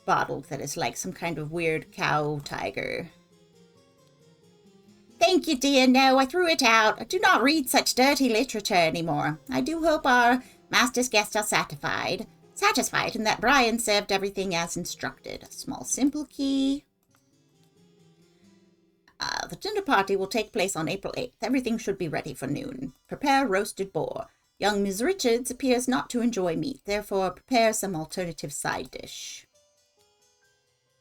bottle that is like some kind of weird cow tiger. Thank you, dear. No, I threw it out. I do not read such dirty literature anymore. I do hope our master's guests are satisfied. And that Brian served everything as instructed. A small simple key. The dinner party will take place on April 8th. Everything should be ready for noon. Prepare roasted boar. Young Ms. Richards appears not to enjoy meat, therefore prepare some alternative side dish.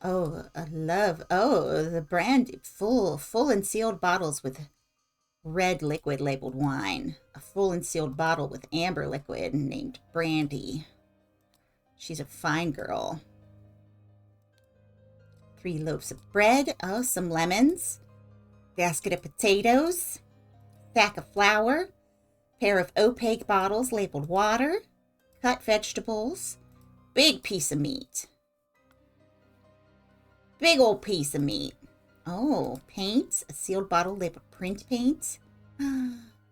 Oh, I love, oh, the brandy, full and sealed bottles with red liquid labeled wine. A full and sealed bottle with amber liquid named brandy. She's a fine girl. 3 loaves of bread, oh, some lemons, basket of potatoes, sack of flour, pair of opaque bottles labeled water, cut vegetables, big piece of meat. Big old piece of meat. Oh, paint, a sealed bottle labeled print paint.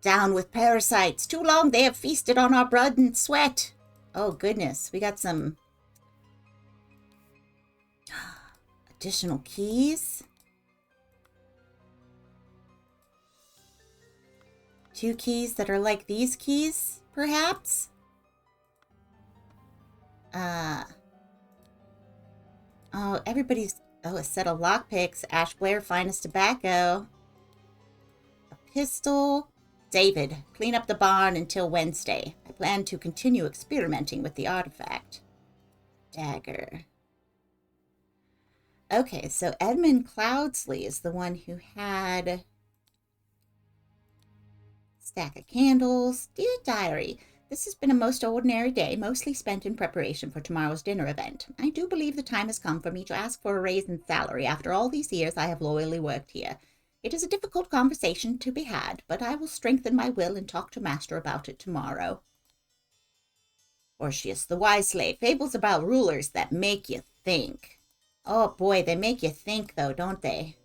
Down with parasites. Too long they have feasted on our blood and sweat. Oh, goodness. We got some additional keys. 2 keys that are like these keys, perhaps? Oh, everybody's... Oh, a set of lockpicks. Ash Blair, finest tobacco. A pistol. David, clean up the barn until Wednesday. I plan to continue experimenting with the artifact. Dagger. Okay, so Edmund Cloudsley is the one who had... Stack of candles. Dear Diary, this has been a most ordinary day, mostly spent in preparation for tomorrow's dinner event. I do believe the time has come for me to ask for a raise in salary after all these years I have loyally worked here. It is a difficult conversation to be had, but I will strengthen my will and talk to Master about it tomorrow. Orpheus the Wise Slave, fables about rulers that make you think. Oh boy, they make you think though, don't they?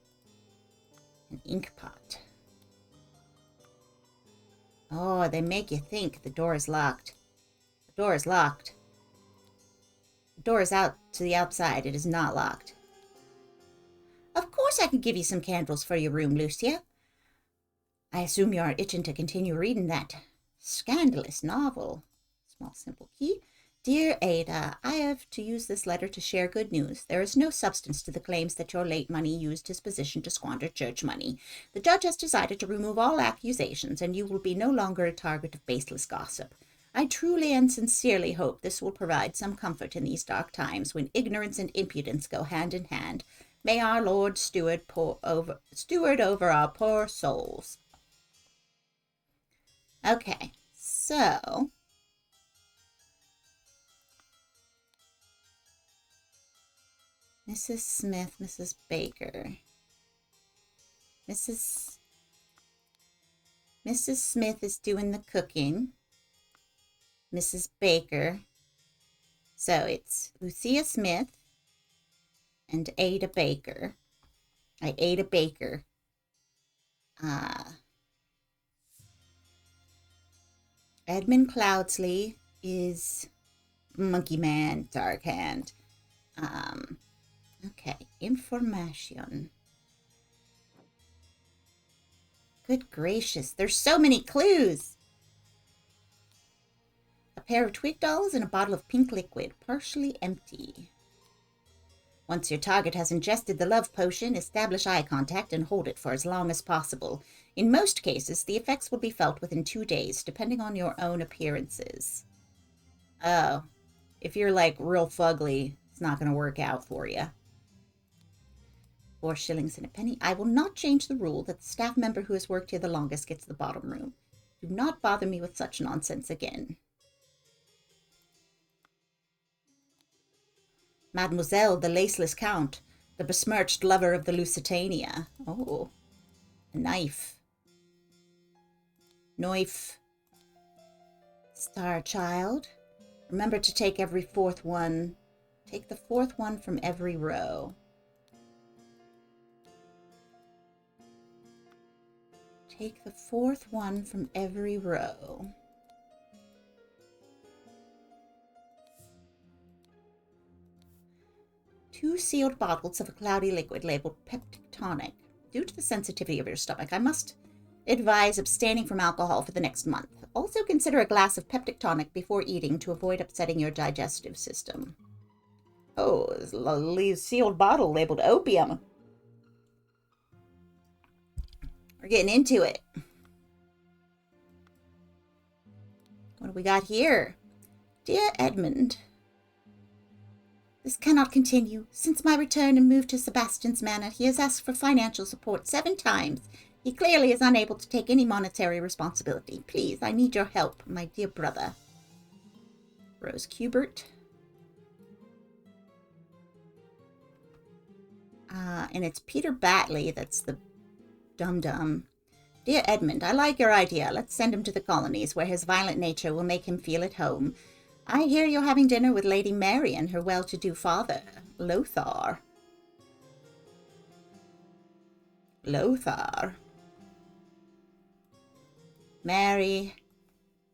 An ink pot. Oh, they make you think. The door is locked. The door is locked. The door is out to the outside. It is not locked. Of course I can give you some candles for your room, Lucia. I assume you aren't itching to continue reading that scandalous novel. Small simple key. Dear Ada, I have to use this letter to share good news. There is no substance to the claims that your late money used his position to squander church money. The judge has decided to remove all accusations, and you will be no longer a target of baseless gossip. I truly and sincerely hope this will provide some comfort in these dark times when ignorance and impudence go hand in hand. May our Lord steward over our poor souls. Okay, so... Mrs. Smith, Mrs. Baker. Mrs. Smith is doing the cooking. Mrs. Baker. So it's Lucia Smith and Ada Baker. Ada Baker. Edmund Cloudsley is Monkey Man, Dark Hand. Okay, information. Good gracious, there's so many clues. A pair of twig dolls and a bottle of pink liquid, partially empty. Once your target has ingested the love potion, establish eye contact and hold it for as long as possible. In most cases, the effects will be felt within 2 days, depending on your own appearances. Oh, if you're like real fugly, it's not going to work out for you. 4 shillings and a penny. I will not change the rule that the staff member who has worked here the longest gets the bottom room. Do not bother me with such nonsense again. Mademoiselle, the laceless count, the besmirched lover of the Lusitania. Oh, a knife. Knife. Star child. Remember to take every 4th one. Take the 4th one from every row. Take the 4th one from every row. Two sealed bottles of a cloudy liquid labeled peptic tonic. Due to the sensitivity of your stomach, I must advise abstaining from alcohol for the next month. Also consider a glass of peptic tonic before eating to avoid upsetting your digestive system. Oh, it's a sealed bottle labeled opium. We're getting into it. What do we got here? Dear Edmund, this cannot continue. Since my return and move to Sebastian's Manor, he has asked for financial support 7 times. He clearly is unable to take any monetary responsibility. Please, I need your help, my dear brother. Rose Cubert. And it's Peter Batley that's the dum-dum. Dear Edmund, I like your idea. Let's send him to the colonies, where his violent nature will make him feel at home. I hear you're having dinner with Lady Mary and her well-to-do father, Lothar. Lothar. Mary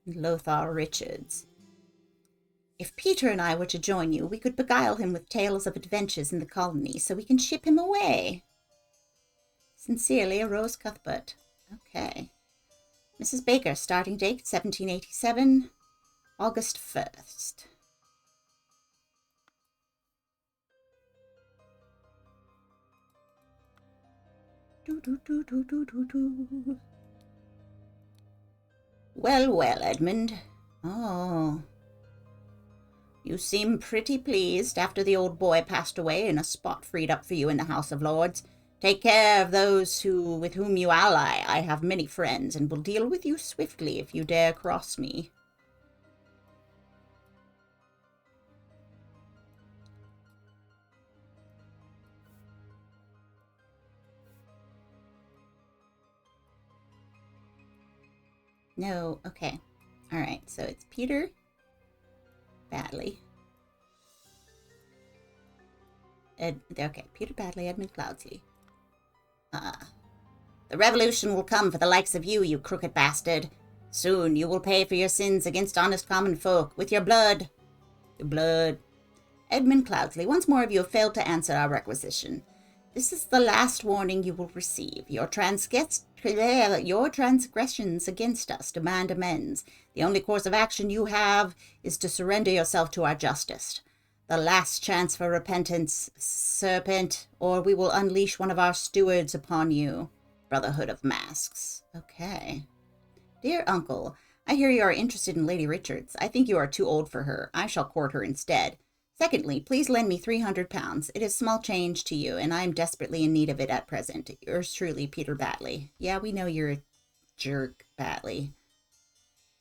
and Lothar Richards. If Peter and I were to join you, we could beguile him with tales of adventures in the colony so we can ship him away. Sincerely, a Rose Cuthbert. Okay. Mrs. Baker, starting date 1787, August 1st. Well, well, Edmund. Oh. You seem pretty pleased after the old boy passed away and a spot freed up for you in the House of Lords. Take care of those with whom you ally. I have many friends and will deal with you swiftly if you dare cross me. No, okay. All right, so it's Peter Batley. Okay, Peter Batley, Edmund Cloudsley. The revolution will come for the likes of you, you crooked bastard. Soon you will pay for your sins against honest common folk with your blood. Your blood. Edmund Cloudsley, once more you have failed to answer our requisition. This is the last warning you will receive. Your transgressions against us demand amends. The only course of action you have is to surrender yourself to our justice. The last chance for repentance, serpent, or we will unleash one of our stewards upon you. Brotherhood of Masks. Okay. Dear Uncle, I hear you are interested in Lady Richards. I think you are too old for her. I shall court her instead. Secondly, please lend me £300. It is small change to you, and I am desperately in need of it at present. Yours truly, Peter Batley. Yeah, we know you're a jerk, Batley.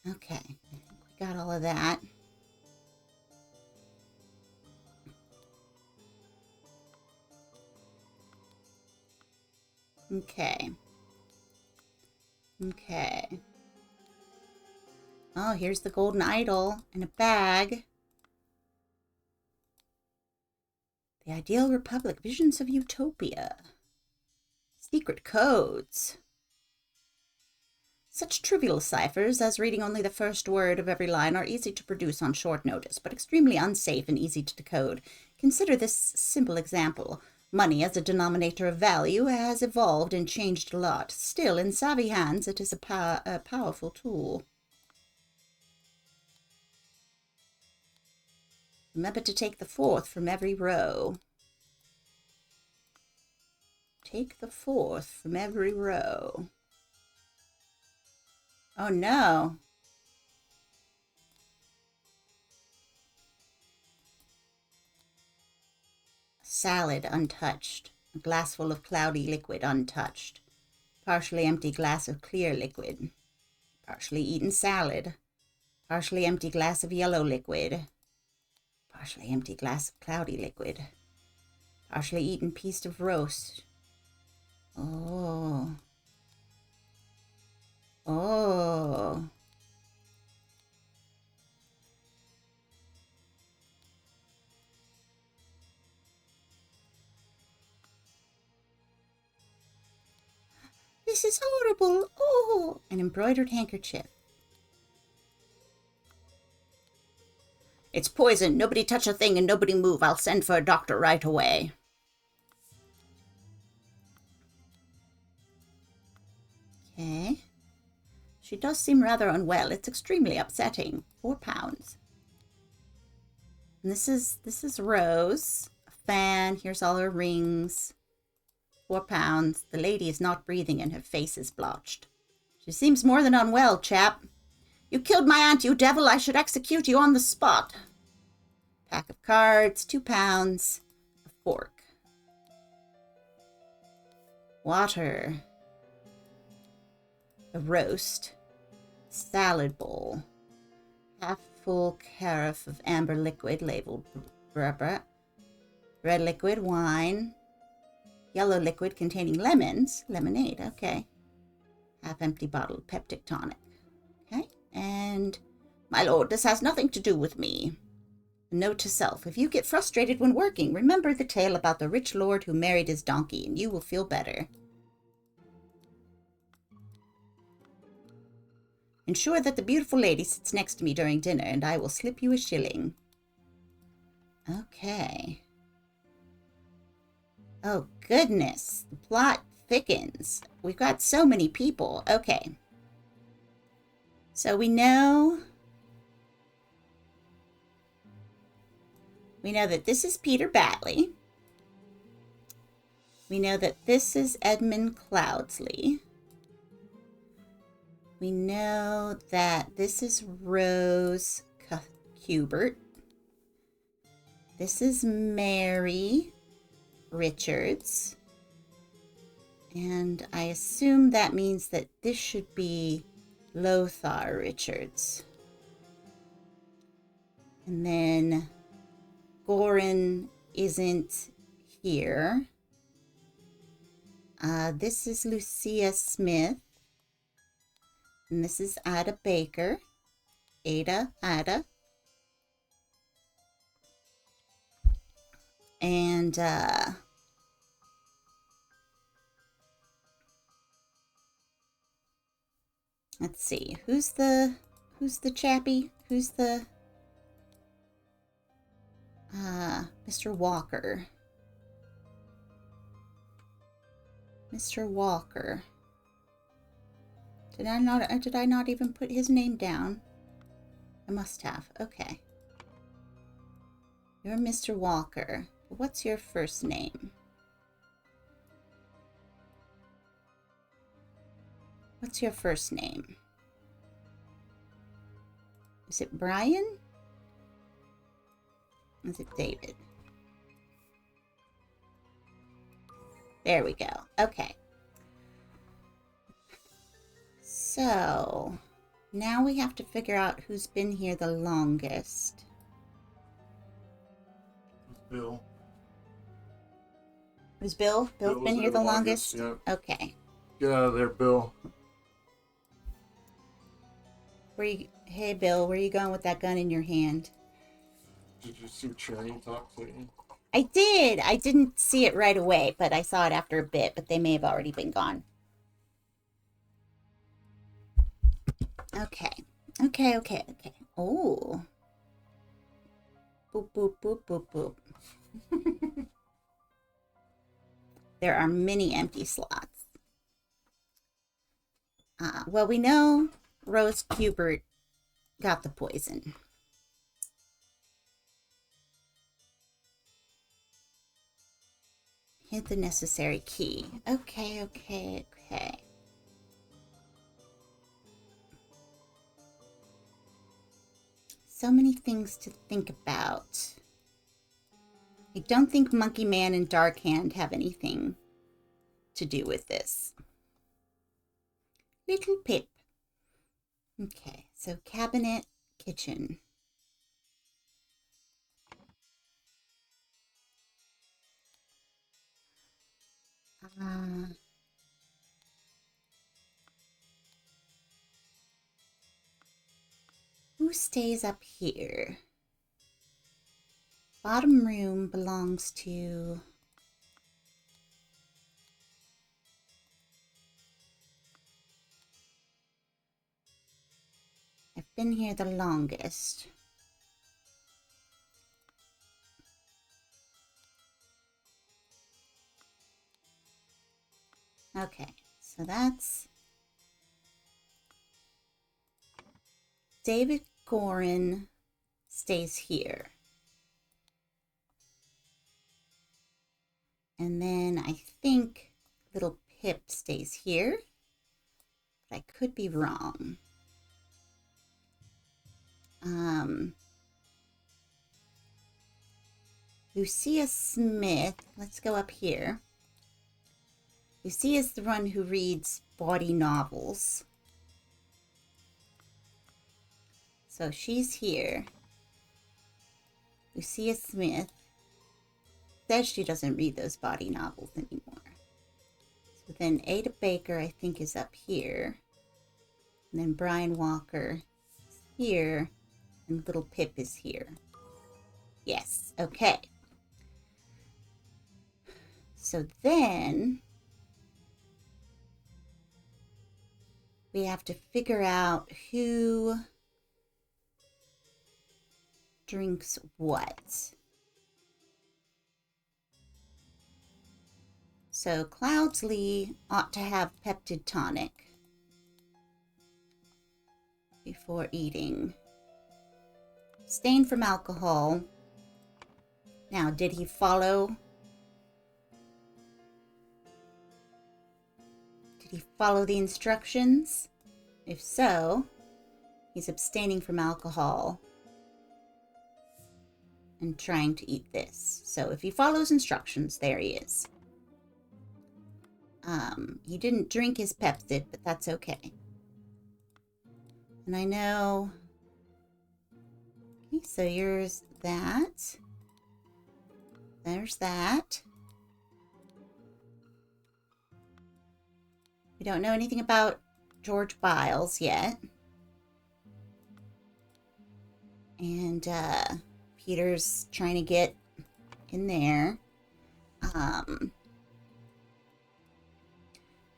Okay, I think we got all of that. Okay. Okay. Oh, here's the golden idol in a bag. The Ideal Republic, Visions of Utopia. Secret codes. Such trivial ciphers as reading only the first word of every line are easy to produce on short notice, but extremely unsafe and easy to decode. Consider this simple example. Money as a denominator of value has evolved and changed a lot. Still, in savvy hands, it is a powerful tool. Remember to take the 4th from every row. Take the 4th from every row. Oh no. Salad untouched. A glass full of cloudy liquid untouched. Partially empty glass of clear liquid. Partially eaten salad. Partially empty glass of yellow liquid. Partially empty glass of cloudy liquid. Partially eaten piece of roast. Oh. Oh. This is horrible. Oh. An embroidered handkerchief. It's poison. Nobody touch a thing and nobody move. I'll send for a doctor right away. Okay. She does seem rather unwell. It's extremely upsetting. £4. And this is Rose. A fan. Here's all her rings. £4. The lady is not breathing and her face is blotched. She seems more than unwell, chap. You killed my aunt, you devil. I should execute you on the spot. Pack of cards, 2 pounds, a fork. Water. A roast. Salad bowl. Half full carafe of amber liquid labeled red liquid, wine. Yellow liquid containing lemons. Lemonade, okay. Half empty bottle of peptic tonic. Okay, and my lord, this has nothing to do with me. Note to self, if you get frustrated when working, remember the tale about the rich lord who married his donkey, and you will feel better. Ensure that the beautiful lady sits next to me during dinner, and I will slip you a shilling. Okay. Oh, goodness. The plot thickens. We've got so many people. Okay. So we know that this is Peter Batley. We know that this is Edmund Cloudsley. We know that this is Rose Hubert. This is Mary Richards. And I assume that means that this should be Lothar Richards. And then Gorin isn't here. This is Lucia Smith. And this is Ada Baker. Ada. And let's see. Who's the chappie? Who's the Mr. Walker. Mr. Walker. Did I not even put his name down? I must have. Okay. You're Mr. Walker. What's your first name? What's your first name? Is it Brian? Is it David? There we go. Okay. So, now we have to figure out who's been here the longest. Bill. Who's Bill? Bill's been here the longest? Yeah. Okay. Get out of there, Bill. Hey, Bill, where are you going with that gun in your hand? Did you see Channing talk to you? I did. I didn't see it right away, but I saw it after a bit, but they may have already been gone. Okay. Okay. Oh. Boop, boop, boop, boop, boop. There are many empty slots. Well, we know Rose Hubert got the poison. Hit the necessary key. Okay. So many things to think about. I don't think Monkey Man and Dark Hand have anything to do with this. Little Pip. Okay, so cabinet, kitchen. Who stays up here? Bottom room belongs to... I've been here the longest. Okay, so that's David Gorin stays here. And then I think little Pip stays here. But I could be wrong. Lucia Smith. Let's go up here. Lucia is the one who reads bawdy novels. So she's here. Lucia Smith says she doesn't read those bawdy novels anymore. So then Ada Baker, I think, is up here. And then Brian Walker is here. And Little Pip is here. Yes, okay. So then we have to figure out who drinks what. So Cloudsley ought to have peptid tonic before eating. Abstain from alcohol. Now, did he follow? Did he follow the instructions? If so, he's abstaining from alcohol and trying to eat this. So if he follows instructions, there he is. He didn't drink his Pepsid, but that's okay. And I know... Okay, so yours that. There's that. We don't know anything about George Biles yet. And Peter's trying to get in there.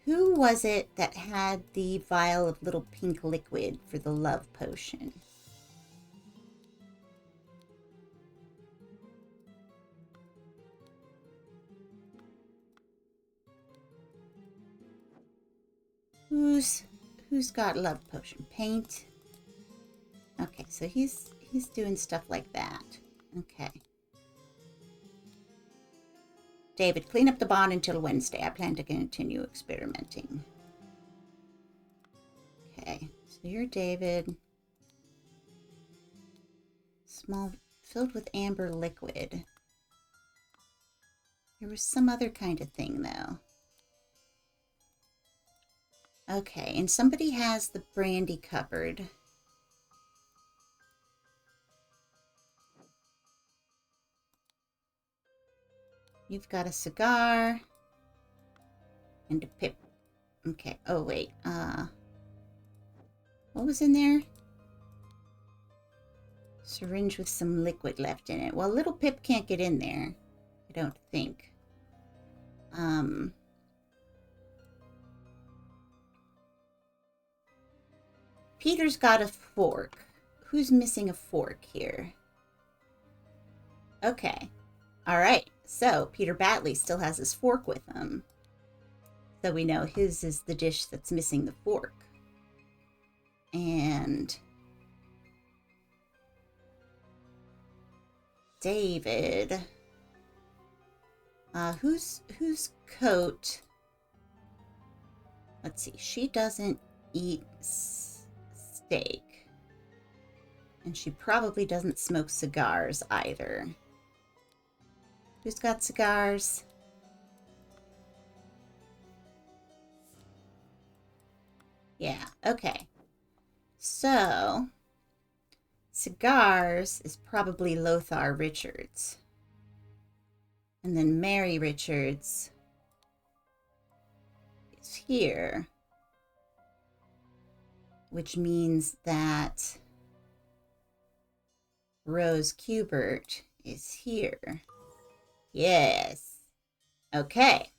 Who was it that had the vial of little pink liquid for the love potion? Who's got love potion? Paint? Okay, so he's doing stuff like that. Okay. David, clean up the barn until Wednesday. I plan to continue experimenting. Okay, so you're David. Small, filled with amber liquid. There was some other kind of thing, though. Okay, and somebody has the brandy cupboard. You've got a cigar and a pip. Okay. Oh, wait. What was in there? Syringe with some liquid left in it. Well, little Pip can't get in there. I don't think. Peter's got a fork. Who's missing a fork here? Okay. All right. So Peter Batley still has his fork with him. So we know his is the dish that's missing the fork. And David. Whose coat? Let's see. She doesn't eat steak. And she probably doesn't smoke cigars either. Who's got cigars? Yeah, okay. So, cigars is probably Lothar Richards. And then Mary Richards is here. Which means that Rose Kubert is here. Yes. Okay.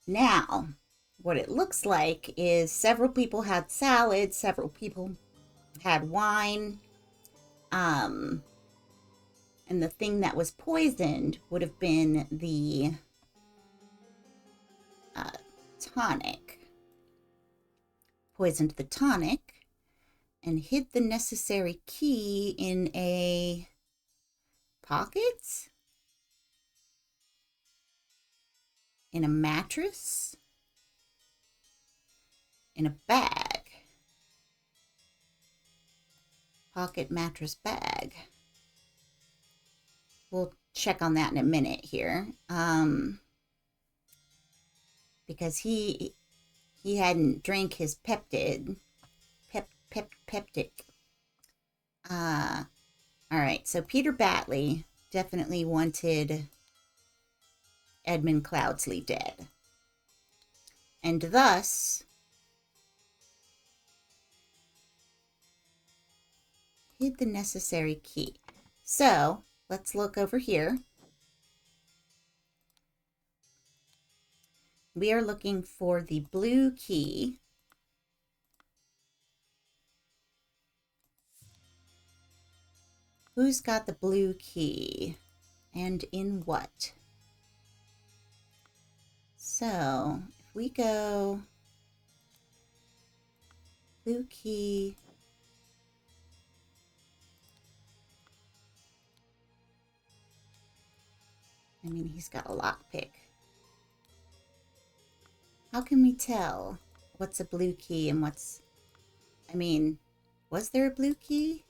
Now, what it looks like is several people had salad, several people had wine. And the thing that was poisoned would have been the tonic. Poisoned the tonic and hid the necessary key in a pocket? In a mattress? in a bag. Pocket mattress bag. We'll check on that in a minute here. Because he hadn't drank his peptic. All right, so Peter Batley definitely wanted Edmund Cloudsley dead. And thus hid the necessary key. So let's look over here. We are looking for the blue key. Who's got the blue key? And in what? So, if we go blue key, I mean, he's got a lockpick. How can we tell what's a blue key and what's... I mean, was there a blue key?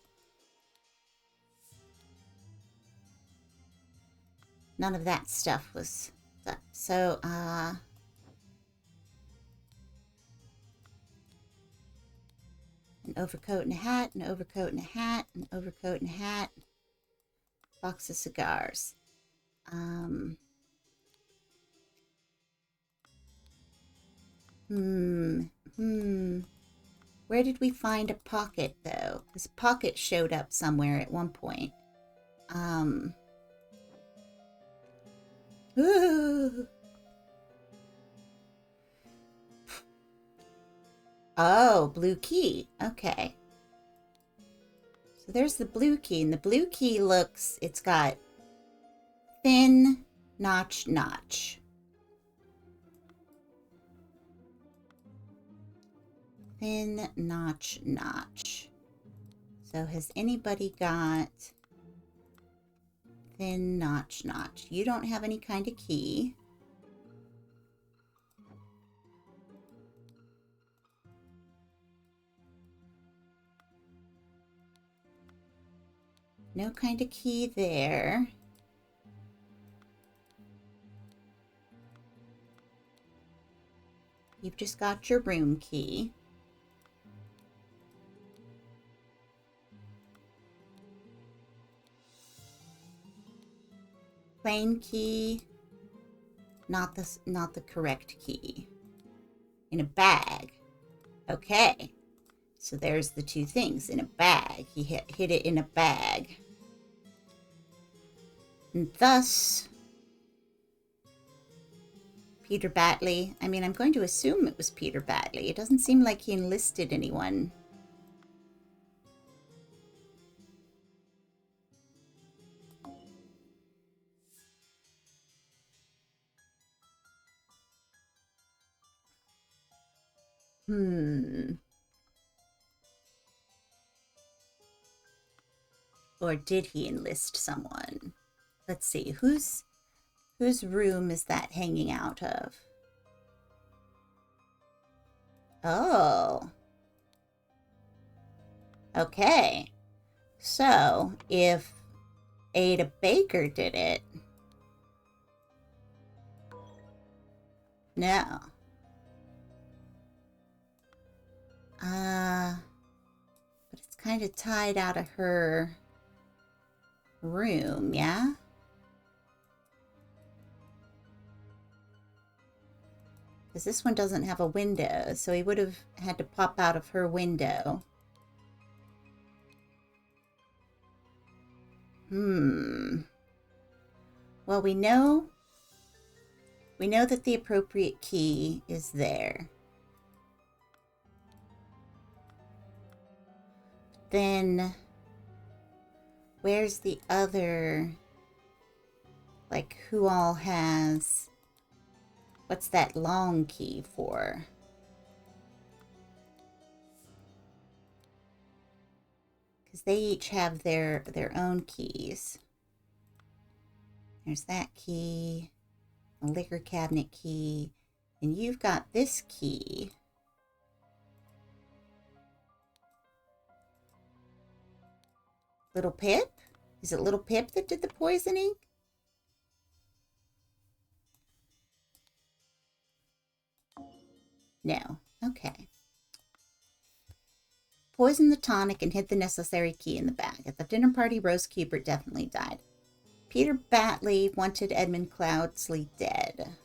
None of that stuff was done. So, an overcoat and a hat, an overcoat and a hat, an overcoat and a hat, box of cigars. Where did we find a pocket, though? This pocket showed up somewhere at one point. Ooh. Oh, blue key. Okay. So there's the blue key, and the blue key looks, it's got thin notch. Thin notch. So has anybody got thin notch? You don't have any kind of key. No kind of key there. You've just got your room key. Plain key, not the correct key. In a bag. Okay. So there's the two things in a bag. He hid it in a bag. And thus, Peter Batley, I mean, I'm going to assume it was Peter Batley. It doesn't seem like he enlisted anyone. Or did he enlist someone? Let's see, whose room is that hanging out of? Oh. Okay. So, if Ada Baker did it... No. But it's kind of tied out of her room, yeah? Because this one doesn't have a window, so he would have had to pop out of her window. Well, we know that the appropriate key is there. Then, where's the other, like, who all has, what's that long key for? Because they each have their own keys. There's that key, a liquor cabinet key, and you've got this key. Little Pip? Is it Little Pip that did the poisoning? No. Okay. Poisoned the tonic and hid the necessary key in the bag. At the dinner party, Rose Cubert definitely died. Peter Batley wanted Edmund Cloudsley dead.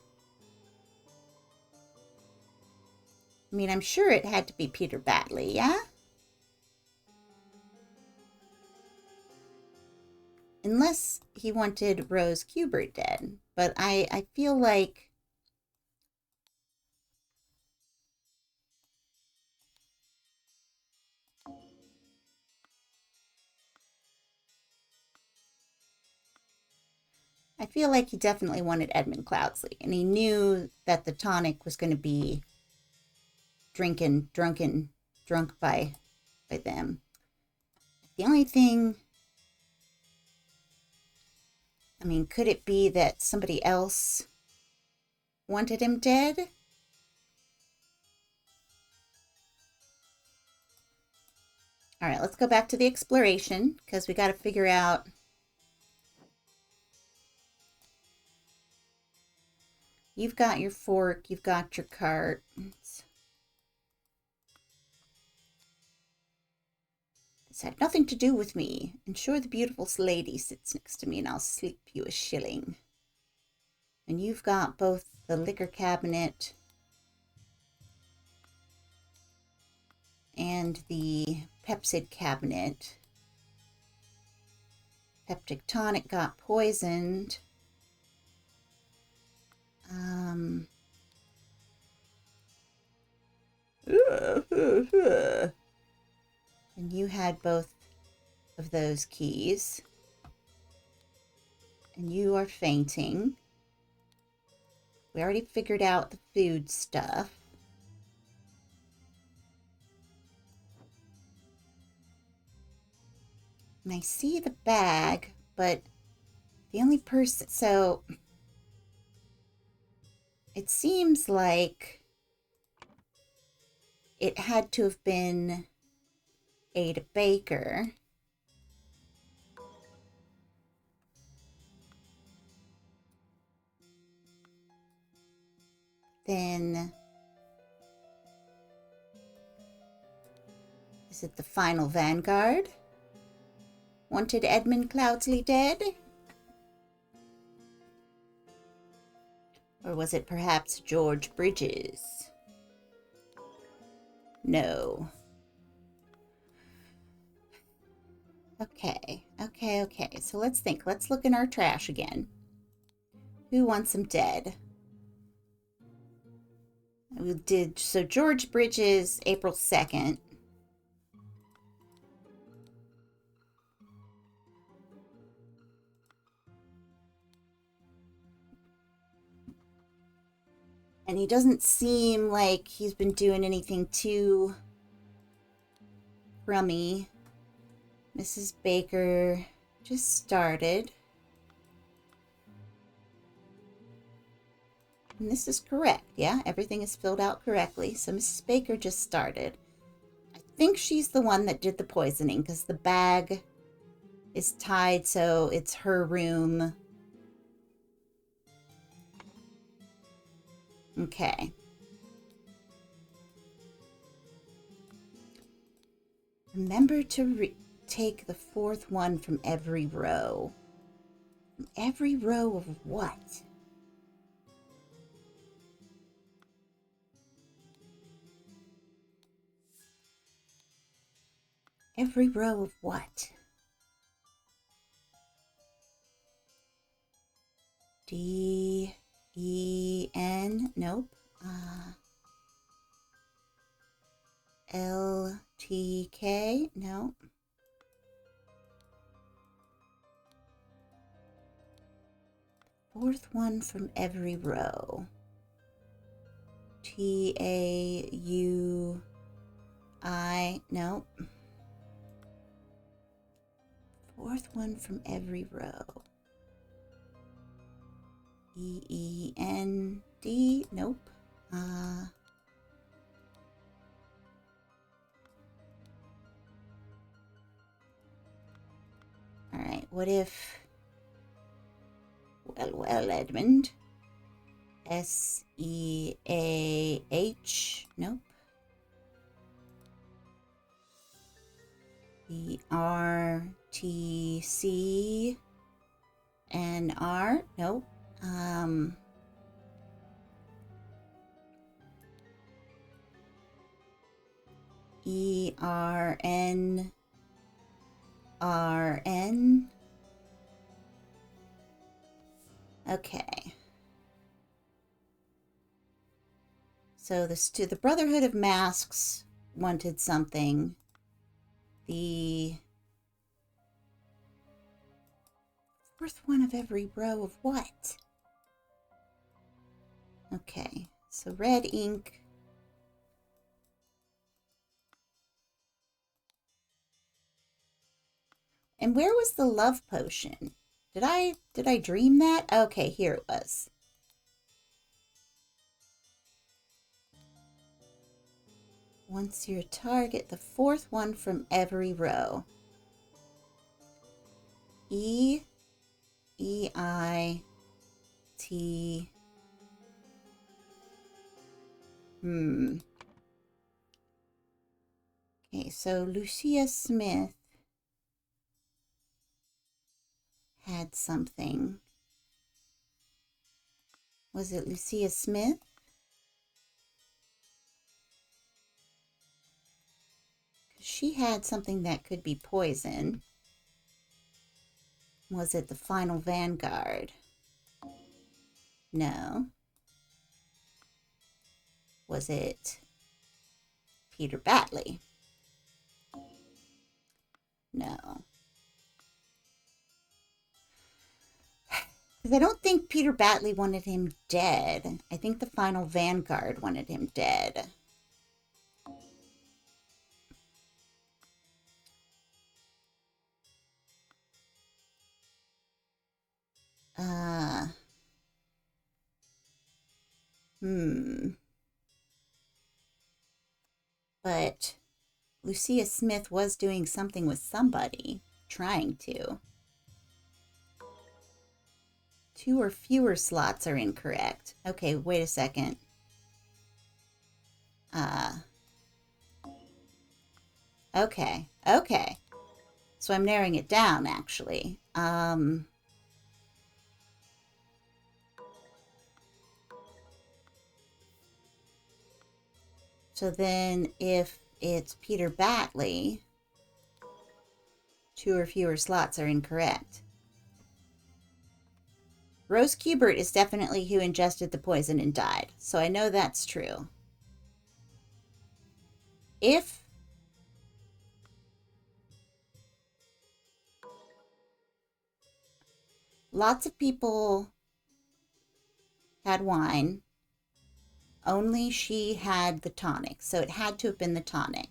I mean, I'm sure it had to be Peter Batley, yeah? Unless he wanted Rose Cubert dead. But I feel like... I feel like he definitely wanted Edmund Cloudsley. And he knew that the tonic was going to be drunk by them. The only thing... I mean, could it be that somebody else wanted him dead? All right, let's go back to the exploration because we got to figure out. You've got your fork, you've got your cart. This had nothing to do with me. Ensure the beautiful lady sits next to me and I'll slip you a shilling. And you've got both the liquor cabinet and the Pepsid cabinet. Peptic tonic got poisoned. And you had both of those keys. And you are fainting. We already figured out the food stuff. And I see the bag, but the only person... So, it seems like it had to have been Ada Baker. Then... Is it the final Vanguard? Wanted Edmund Cloudsley dead? Or was it perhaps George Bridges? No. Okay. So let's think. Let's look in our trash again. Who wants him dead? We did... So George Bridges, April 2nd. And he doesn't seem like he's been doing anything too crummy. Mrs. Baker just started. And this is correct, yeah? Everything is filled out correctly. So Mrs. Baker just started. I think she's the one that did the poisoning because the bag is tied, so it's her room. Okay. Remember to take the fourth one from every row. From every row of what? Every row of what? D-E-N? Nope. L-T-K? Nope. Fourth one from every row. T-A-U-I? Nope. Fourth one from every row. E-E-N-D? Nope. What if... Well, Edmund. S-E-A-H. Nope. E-R-T-C-N-R. Nope. E-R-N-R-N. Okay. So the Brotherhood of Masks wanted something. The fourth one of every row of what? Okay, so red ink. And where was the love potion? Did I dream that? Okay, here it was. Once your target, the fourth one from every row. E-I-T. Okay, so Lucia Smith had something. Was it Lucia Smith? She had something that could be poison. Was it the Final Vanguard? No. Was it Peter Batley? No. Because I don't think Peter Batley wanted him dead. I think the Final Vanguard wanted him dead. But Lucia Smith was doing something with somebody. Trying to. 2 or fewer slots are incorrect. Okay, wait a second. Okay. So I'm narrowing it down, actually. So then if it's Peter Batley, 2 or fewer slots are incorrect. Rose Kubert is definitely who ingested the poison and died. So I know that's true. If lots of people had wine, only she had the tonic. So it had to have been the tonic.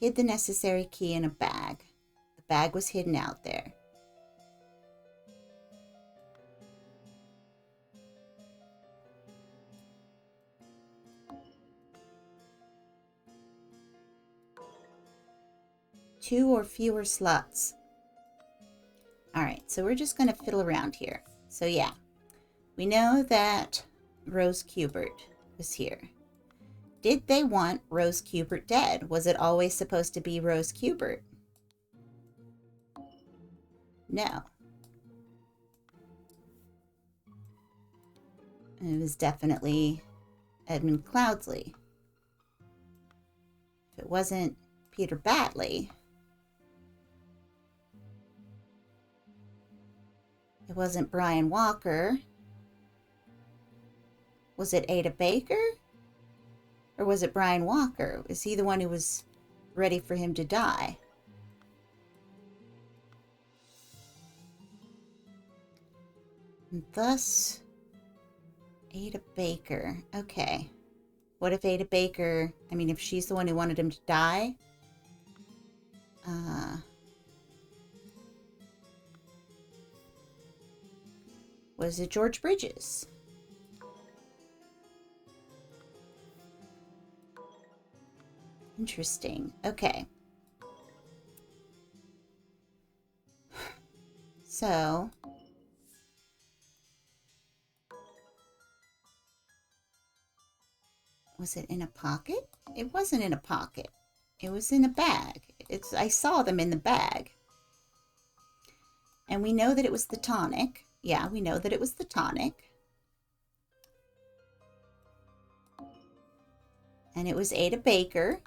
Hid the necessary key in a bag. The bag was hidden out there. Two or fewer slots. All right, so we're just going to fiddle around here. So yeah, we know that Rose Kubert was here. Did they want Rose Kubert dead? Was it always supposed to be Rose Kubert? No. It was definitely Edmund Cloudsley. If it wasn't Peter Batley, it wasn't Brian Walker. Was it Ada Baker? Or was it Brian Walker? Was he the one who was ready for him to die? And thus, Ada Baker. Okay. What if Ada Baker, if she's the one who wanted him to die? Was it George Bridges? Interesting. Okay. So... was it in a pocket? It wasn't in a pocket. It was in a bag. I saw them in the bag. And we know that it was the tonic. Yeah, we know that it was the tonic. And it was Ada Baker,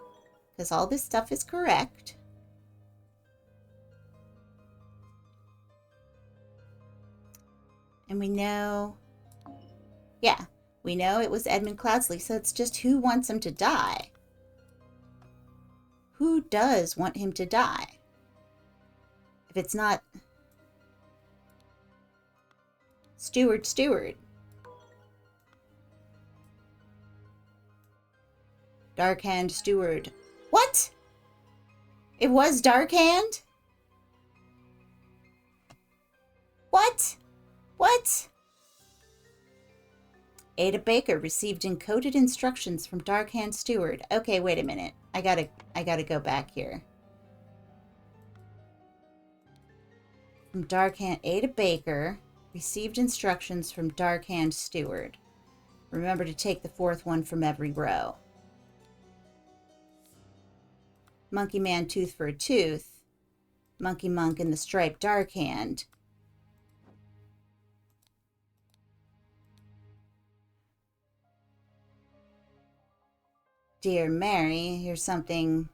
because all this stuff is correct. And we know... yeah, we know it was Edmund Cloudsley, so it's just who wants him to die? Who does want him to die? If it's not Stewart. Darkhand Stewart. What? It was Darkhand? What? What? Ada Baker received encoded instructions from Darkhand Stewart. Okay, wait a minute. I gotta go back here. From Darkhand, Ada Baker received instructions from Darkhand Stewart. Remember to take the fourth one from every row. Monkey Man, tooth for a tooth. Monkey Monk and the striped Darkhand. Dear Mary, here's something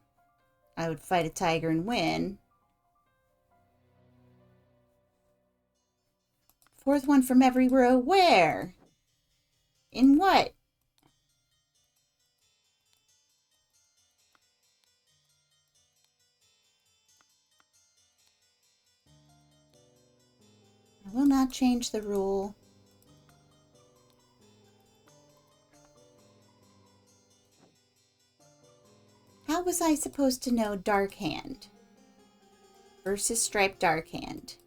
I would fight a tiger and win. Fourth one from every row. Where? In what? I will not change the rule. How was I supposed to know Darkhand versus Striped Darkhand?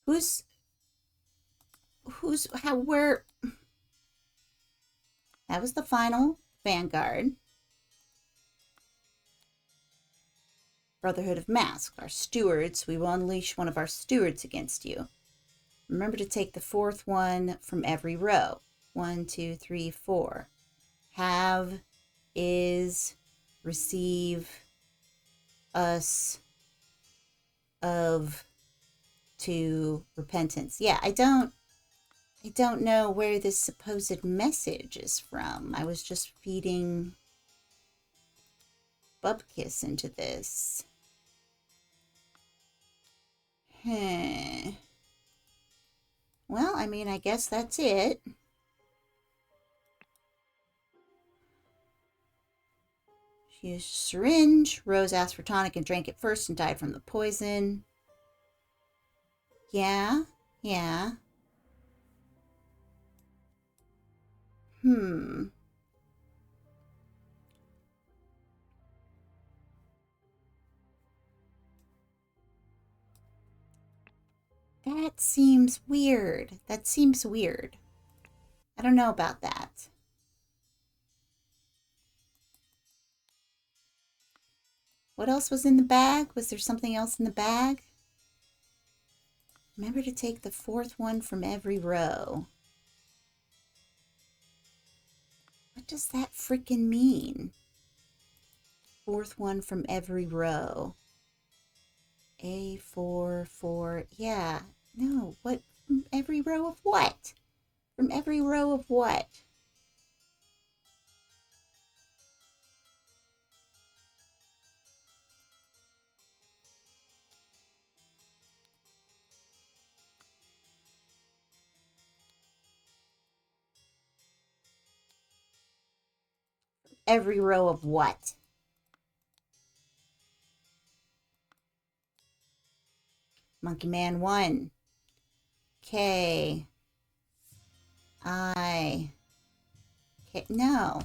Where? That was the final Vanguard. Brotherhood of Masks, our stewards. We will unleash one of our stewards against you. Remember to take the fourth one from every row. 1, 2, 3, 4. Have, is, receive, us, of, to, repentance. Yeah, I don't know where this supposed message is from. I was just feeding Bubkiss into this. Well, I mean, I guess that's it. She used a syringe. Rose asked for tonic and drank it first and died from the poison. Yeah. That seems weird. I don't know about that. What else was in the bag? Was there something else in the bag? Remember to take the fourth one from every row. What does that freaking mean? Fourth one from every row. A4, 4, yeah. No, what? From every row of what? From every row of what? Every row of what? Monkey Man 1. K. I. K. No.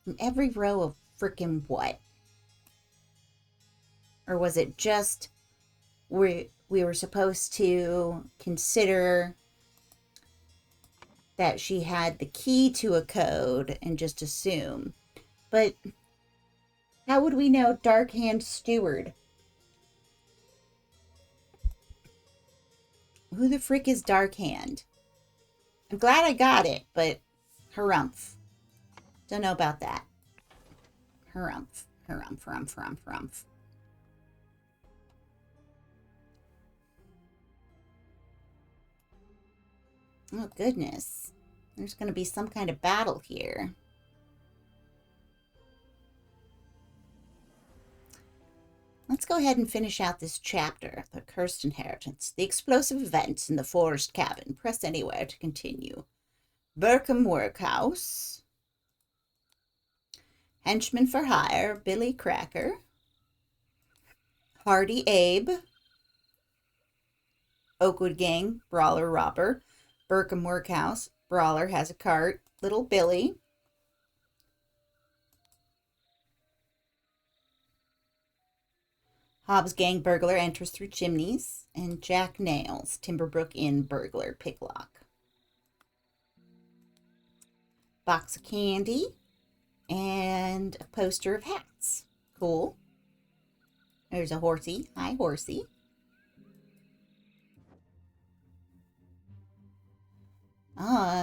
From every row of frickin' what? Or was it just we were supposed to consider that she had the key to a code and just assume? But How would we know Dark Hand Steward? Who the frick is Dark Hand? I'm glad I got it, but harumph. Don't know about that. Harumph. Harumph, harumph, harumph, harumph. Oh, goodness. There's going to be some kind of battle here. Let's go ahead and finish out this chapter, The Cursed Inheritance. The explosive events in the forest cabin. Press anywhere to continue. Burkham Workhouse. Henchman for Hire, Billy Cracker. Hardy Abe. Oakwood Gang, Brawler Robber. Burkham Workhouse, Brawler has a cart. Little Billy. Hobbs Gang Burglar enters through chimneys. And Jack Nails, Timberbrook Inn Burglar, Picklock. Box of candy. And a poster of hats. Cool. There's a horsey. Hi, horsey.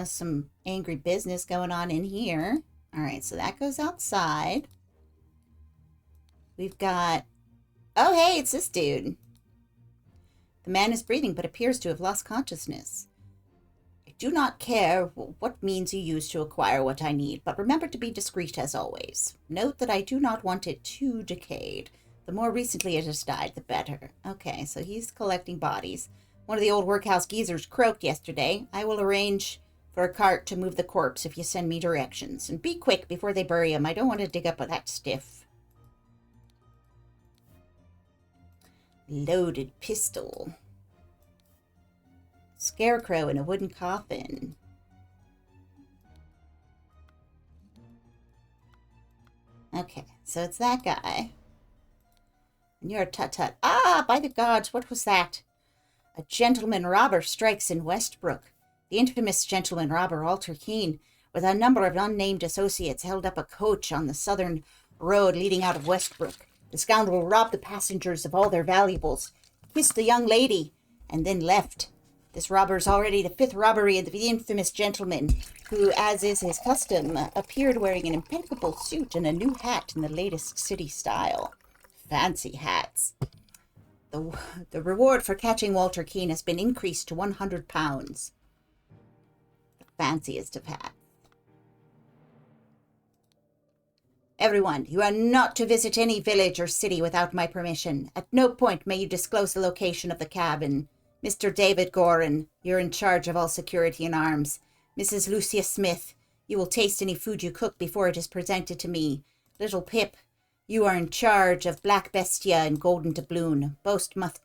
Some angry business going on in here. All right, so that goes outside. We've got... Oh, hey, it's this dude. The man is breathing but appears to have lost consciousness. I do not care what means you use to acquire what I need, but remember to be discreet as always. Note that I do not want it too decayed. The more recently it has died, the better. Okay, so he's collecting bodies. One of the old workhouse geezers croaked yesterday. I will arrange for a cart to move the corpse if you send me directions. And be quick before they bury him. I don't want to dig up with that stiff. Loaded pistol. Scarecrow in a wooden coffin. Okay, so it's that guy. And you're a tut-tut. Ah, by the gods, what was that? A gentleman robber strikes in Westbrook. The infamous gentleman robber, Walter Keene, with a number of unnamed associates, held up a coach on the southern road leading out of Westbrook. The scoundrel robbed the passengers of all their valuables, kissed the young lady, and then left. This robber is already the fifth robbery of the infamous gentleman, who, as is his custom, appeared wearing an impeccable suit and a new hat in the latest city style. Fancy hats. The reward for catching Walter Keene has been increased to £100. The fanciest of hats. Everyone, you are not to visit any village or city without my permission. At no point may you disclose the location of the cabin. Mr. David Gorin, you're in charge of all security and arms. Mrs. Lucia Smith, you will taste any food you cook before it is presented to me. Little Pip, you are in charge of Black Bestia and Golden Doubloon. Both must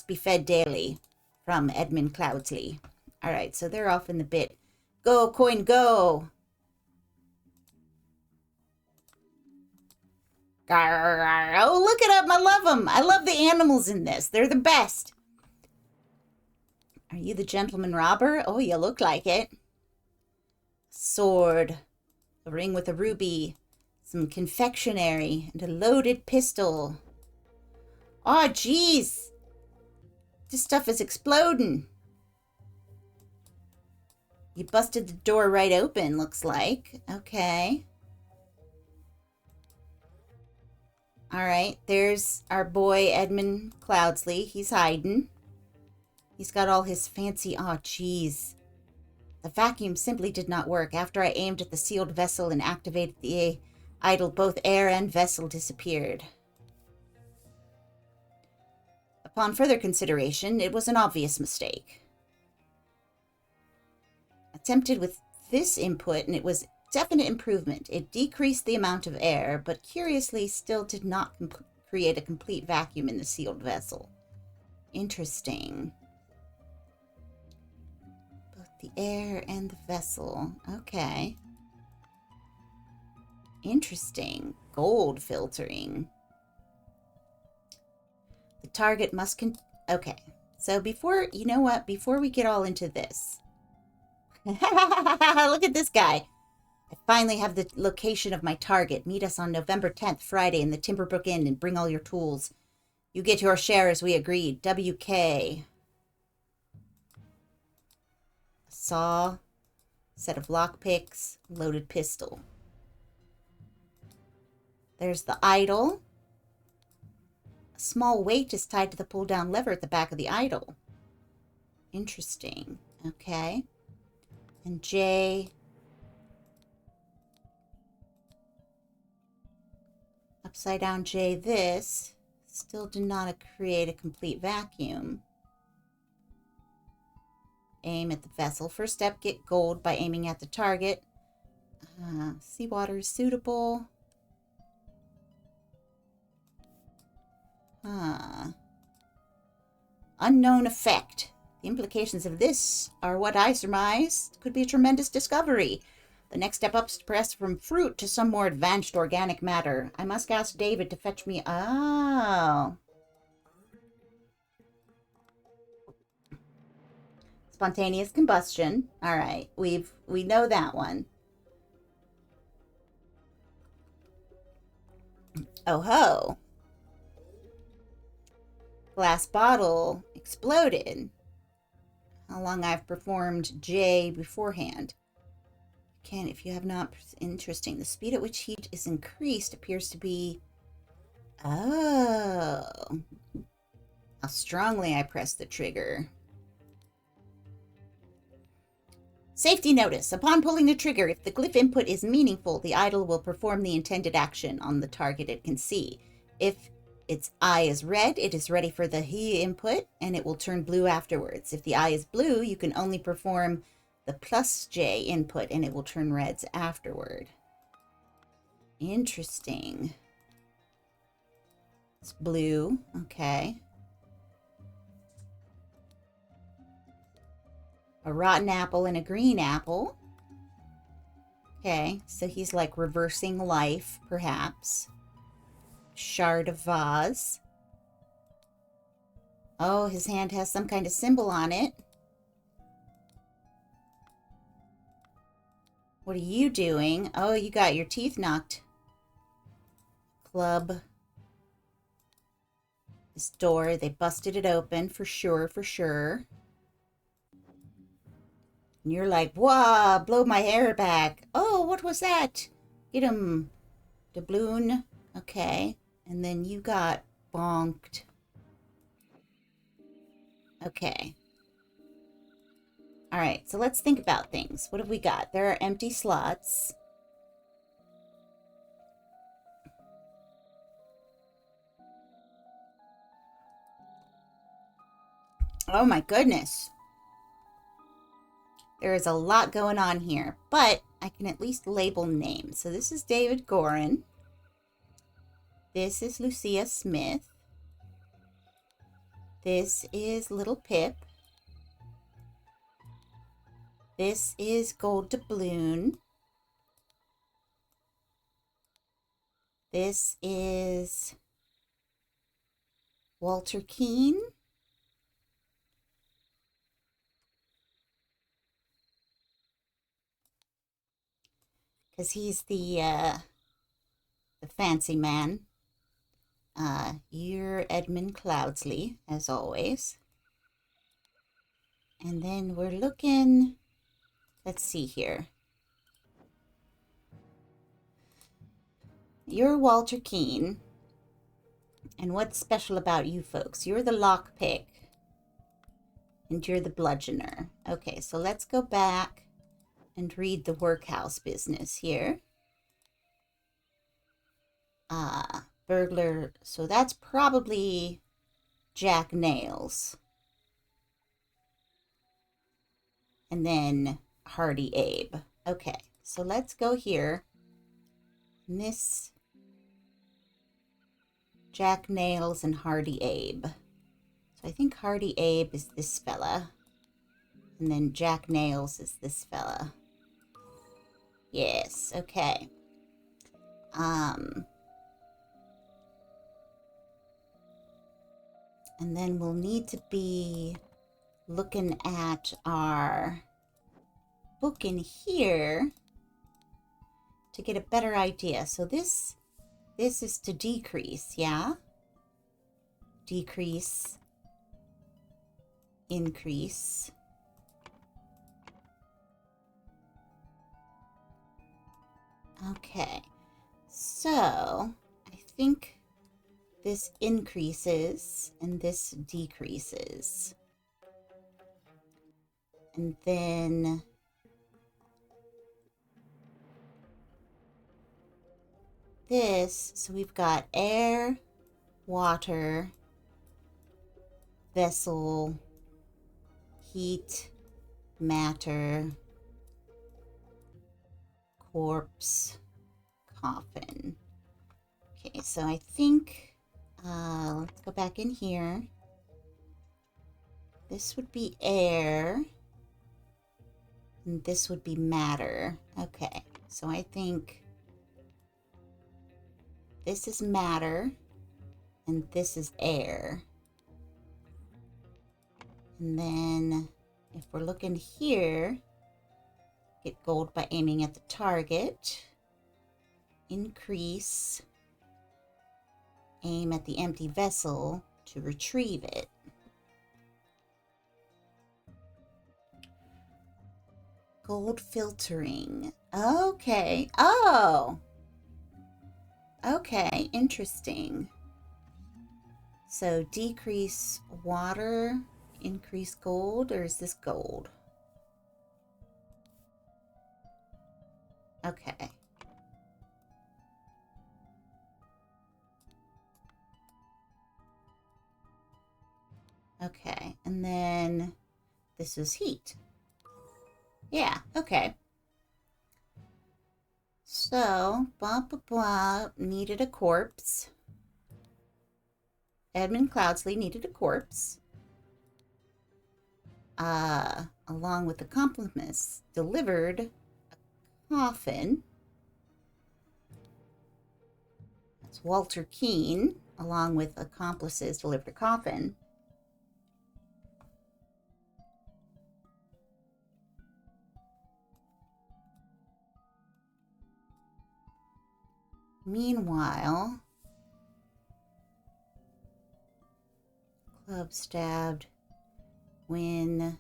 be fed daily. From Edmund Cloudsley. All right, so they're off in the bit. Go, coin, go! Oh, look at them. I love them. I love the animals in this. They're the best. Are you the gentleman robber? Oh, you look like it. Sword. A ring with a ruby. Some confectionery. And a loaded pistol. Oh, jeez. This stuff is exploding. You busted the door right open, looks like. Okay. All right, there's our boy Edmund Cloudsley. He's hiding. He's got all his fancy... Oh, jeez. The vacuum simply did not work. After I aimed at the sealed vessel and activated the idol, both air and vessel disappeared. Upon further consideration, it was an obvious mistake. Attempted with this input, and it was definite improvement. It decreased the amount of air, but curiously still did not create a complete vacuum in the sealed vessel. Interesting. Both the air and the vessel. Okay. Interesting. Gold filtering. The target must okay. So before, you know what? Before we get all into this. Look at this guy. I finally have the location of my target. Meet us on November 10th, Friday, in the Timberbrook Inn and bring all your tools. You get your share as we agreed. WK. A saw, set of lockpicks, loaded pistol. There's the idol. A small weight is tied to the pull-down lever at the back of the idol. Interesting. Okay. And J. Upside down J this. Still did not create a complete vacuum. Aim at the vessel. First step, get gold by aiming at the target. Seawater is suitable. Unknown effect. The implications of this are what I surmise could be a tremendous discovery. The next step up is to press from fruit to some more advanced organic matter. I must ask David to fetch me... Oh. Spontaneous combustion. All right. We know that one. Oh ho. Glass bottle exploded. How long I've performed J beforehand. Can, if you have not... Interesting. The speed at which heat is increased appears to be... Oh. How strongly I press the trigger. Safety notice. Upon pulling the trigger, if the glyph input is meaningful, the idol will perform the intended action on the target it can see. If its eye is red, it is ready for the he input, and it will turn blue afterwards. If the eye is blue, you can only perform the plus J input, and it will turn reds afterward. Interesting. It's blue. Okay. A rotten apple and a green apple. Okay, so he's like reversing life, perhaps. Shard of vase. Oh, his hand has some kind of symbol on it. What are you doing? Oh, you got your teeth knocked. Club. This door, they busted it open for sure, for sure. And you're like, wah, blow my hair back. Oh, what was that? Get him. Doubloon. Okay. And then you got bonked. Okay. All right, so let's think about things. What have we got? There are empty slots. Oh my goodness. There is a lot going on here, but I can at least label names. So this is David Gorin. This is Lucia Smith. This is Little Pip. This is Gold Doubloon. This is Walter Keane. Because he's the fancy man. You're Edmund Cloudsley, as always. And then we're looking... Let's see here. You're Walter Keane. And what's special about you folks? You're the lockpick. And you're the bludgeoner. Okay, so let's go back and read the workhouse business here. Burglar. So that's probably Jack Nails. And then Hardy Abe. Okay, so let's go here. Miss Jack Nails and Hardy Abe. So I think Hardy Abe is this fella. And then Jack Nails is this fella. Yes, okay. And then we'll need to be looking at our book in here. to get a better idea. So this is to decrease, yeah? Decrease, increase. Okay, so I think this increases and this decreases. And then this, so we've got air, water, vessel, heat, matter, corpse, coffin. Okay, so I think, let's go back in here. This would be air, and this would be matter. Okay, so I think this is matter, and this is air. And then if we're looking here, get gold by aiming at the target. Increase. Aim at the empty vessel to retrieve it. Gold filtering. Okay. Oh. Okay. Interesting. So decrease water, increase gold, or is this gold? Okay. Okay, and then this is heat. Yeah, okay. So, blah, blah, blah, needed a corpse. Edmund Cloudsley needed a corpse. Along with the compliments, delivered a coffin. That's Walter Keane, along with accomplices, delivered a coffin. Meanwhile, club stabbed when...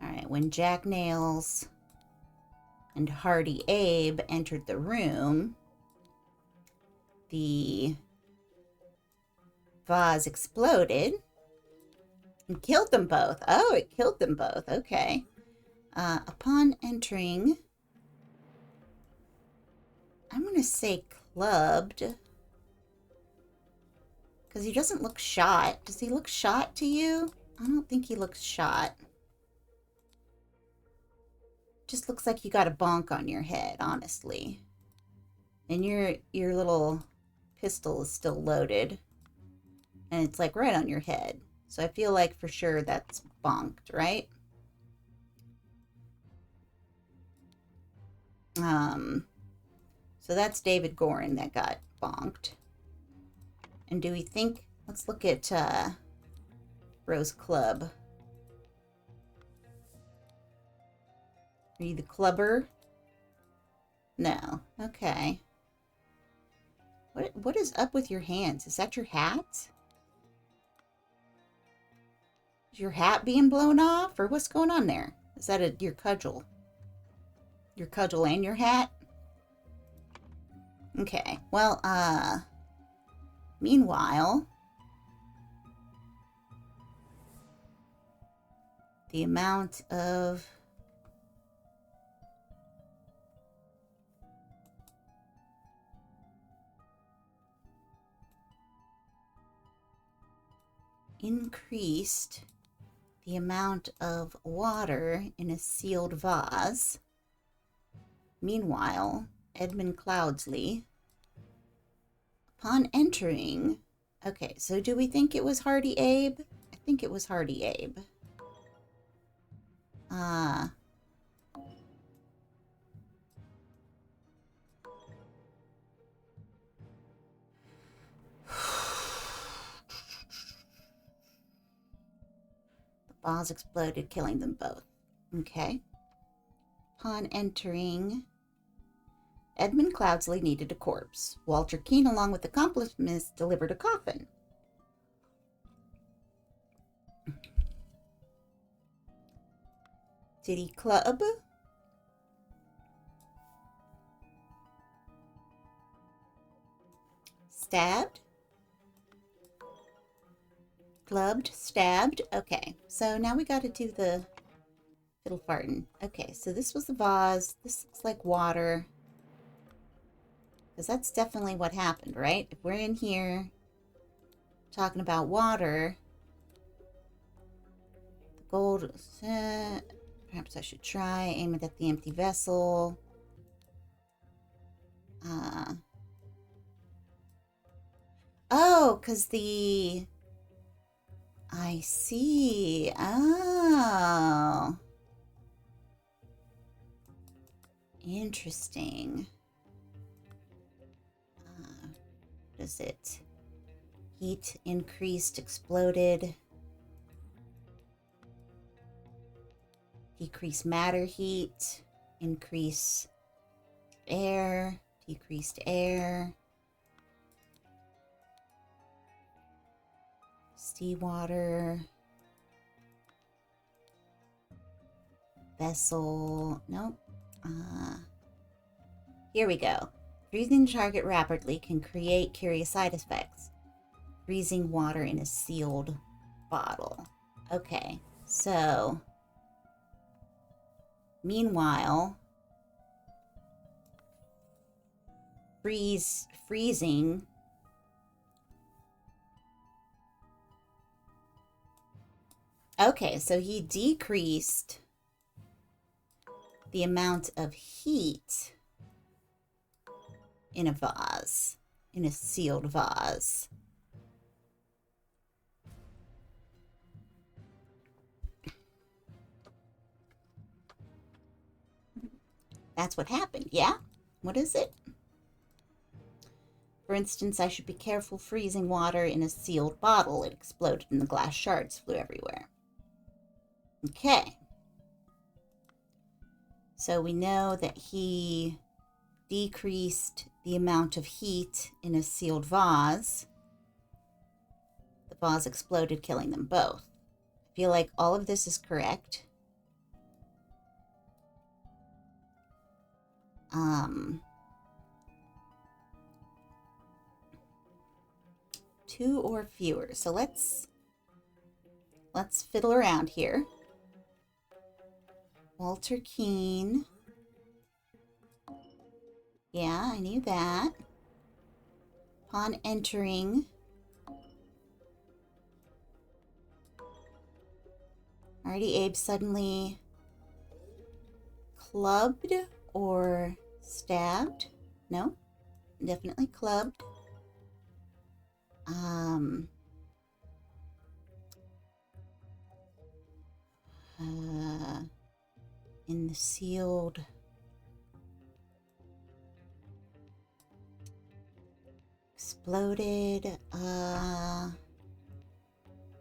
Alright, when Jack Nails and Hardy Abe entered the room, the vase exploded and killed them both. Oh, it killed them both. Okay. Upon entering... I'm going to say clubbed. Because he doesn't look shot. Does he look shot to you? I don't think he looks shot. Just looks like you got a bonk on your head, honestly. And your little pistol is still loaded. And it's like right on your head. So I feel like for sure that's bonked, right? So that's David Gorin that got bonked. And do we think... Let's look at Rose Clubb. Are you the clubber? No. Okay. What is up with your hands? Is that your hat? Is your hat being blown off? Or what's going on there? Is that your cudgel? Your cudgel and your hat? Okay. Well, meanwhile, the amount of increased the amount of water in a sealed vase. Meanwhile, Edmund Cloudsley, upon entering... Okay, so do we think it was Hardy Abe? I think it was Hardy Abe. The vase exploded, killing them both. Okay. Upon entering Edmund Cloudsley needed a corpse. Walter Keene, along with accomplices, delivered a coffin. Did he club? Stabbed? Clubbed? Stabbed? Okay, so now we gotta do the fiddle farting. Okay, so this was the vase. This looks like water. Because that's definitely what happened, right? If we're in here talking about water, the gold, perhaps I should try, aim it at the empty vessel. Oh, because I see. Oh. Interesting. What is it? Heat increased, exploded. Decrease matter heat. Increase air. Decreased air. Seawater. Vessel. Nope. Here we go. Freezing the target rapidly can create curious side effects. Freezing water in a sealed bottle. Okay, so meanwhile, freezing. Okay, so he decreased the amount of heat in a vase, in a sealed vase. That's what happened, yeah? What is it? For instance, I should be careful freezing water in a sealed bottle. It exploded and the glass shards flew everywhere. Okay. So we know that he decreased the amount of heat in a sealed vase. The vase exploded, killing them both. I feel like all of this is correct. Two or fewer. So let's fiddle around here. Walter Keene. Yeah, I knew that. Upon entering, Marty Abe suddenly clubbed or stabbed. No, definitely clubbed. In the sealed exploded.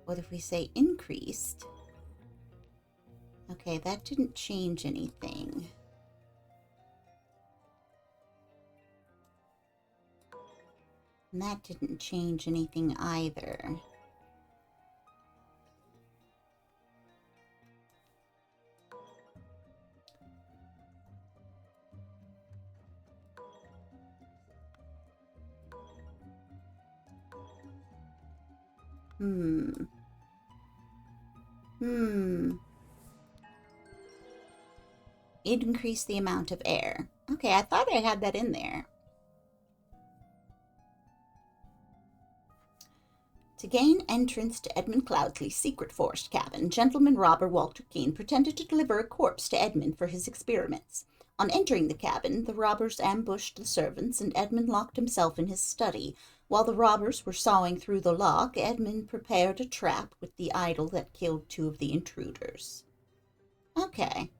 What if we say increased? Okay, that didn't change anything. And that didn't change anything either. Increase the amount of air. Okay, I thought I had that in there. To gain entrance to Edmund Cloudsley's secret forest cabin, gentleman robber Walter Keene pretended to deliver a corpse to Edmund for his experiments. On entering the cabin, the robbers ambushed the servants, and Edmund locked himself in his study. While the robbers were sawing through the lock, Edmund prepared a trap with the idol that killed two of the intruders. Okay.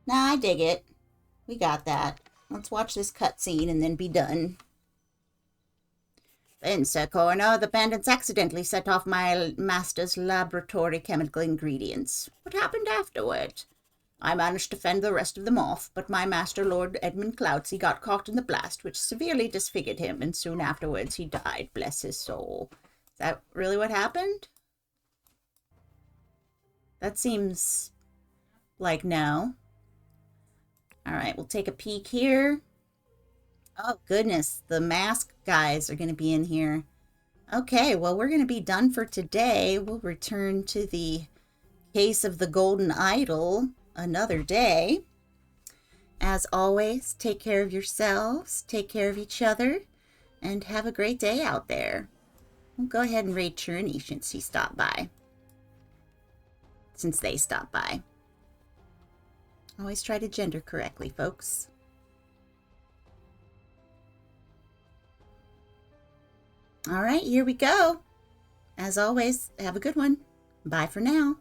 Nah, I dig it. We got that. Let's watch this cutscene and then be done. Then, Sir Coroner, the bandits accidentally set off my master's laboratory chemical ingredients. What happened afterward? I managed to fend the rest of them off, but my master, Lord Edmund Cloudsey, got caught in the blast, which severely disfigured him, and soon afterwards he died. Bless his soul. Is that really what happened? That seems like no. All right, we'll take a peek here. Oh, goodness. The mask guys are going to be in here. Okay, well, we're going to be done for today. We'll return to the case of the Golden Idol another day. As always, take care of yourselves, take care of each other, and have a great day out there. We'll go ahead and raid Tyranny since he stopped by. Since they stopped by. Always try to gender correctly, folks. All right, here we go. As always, have a good one. Bye for now.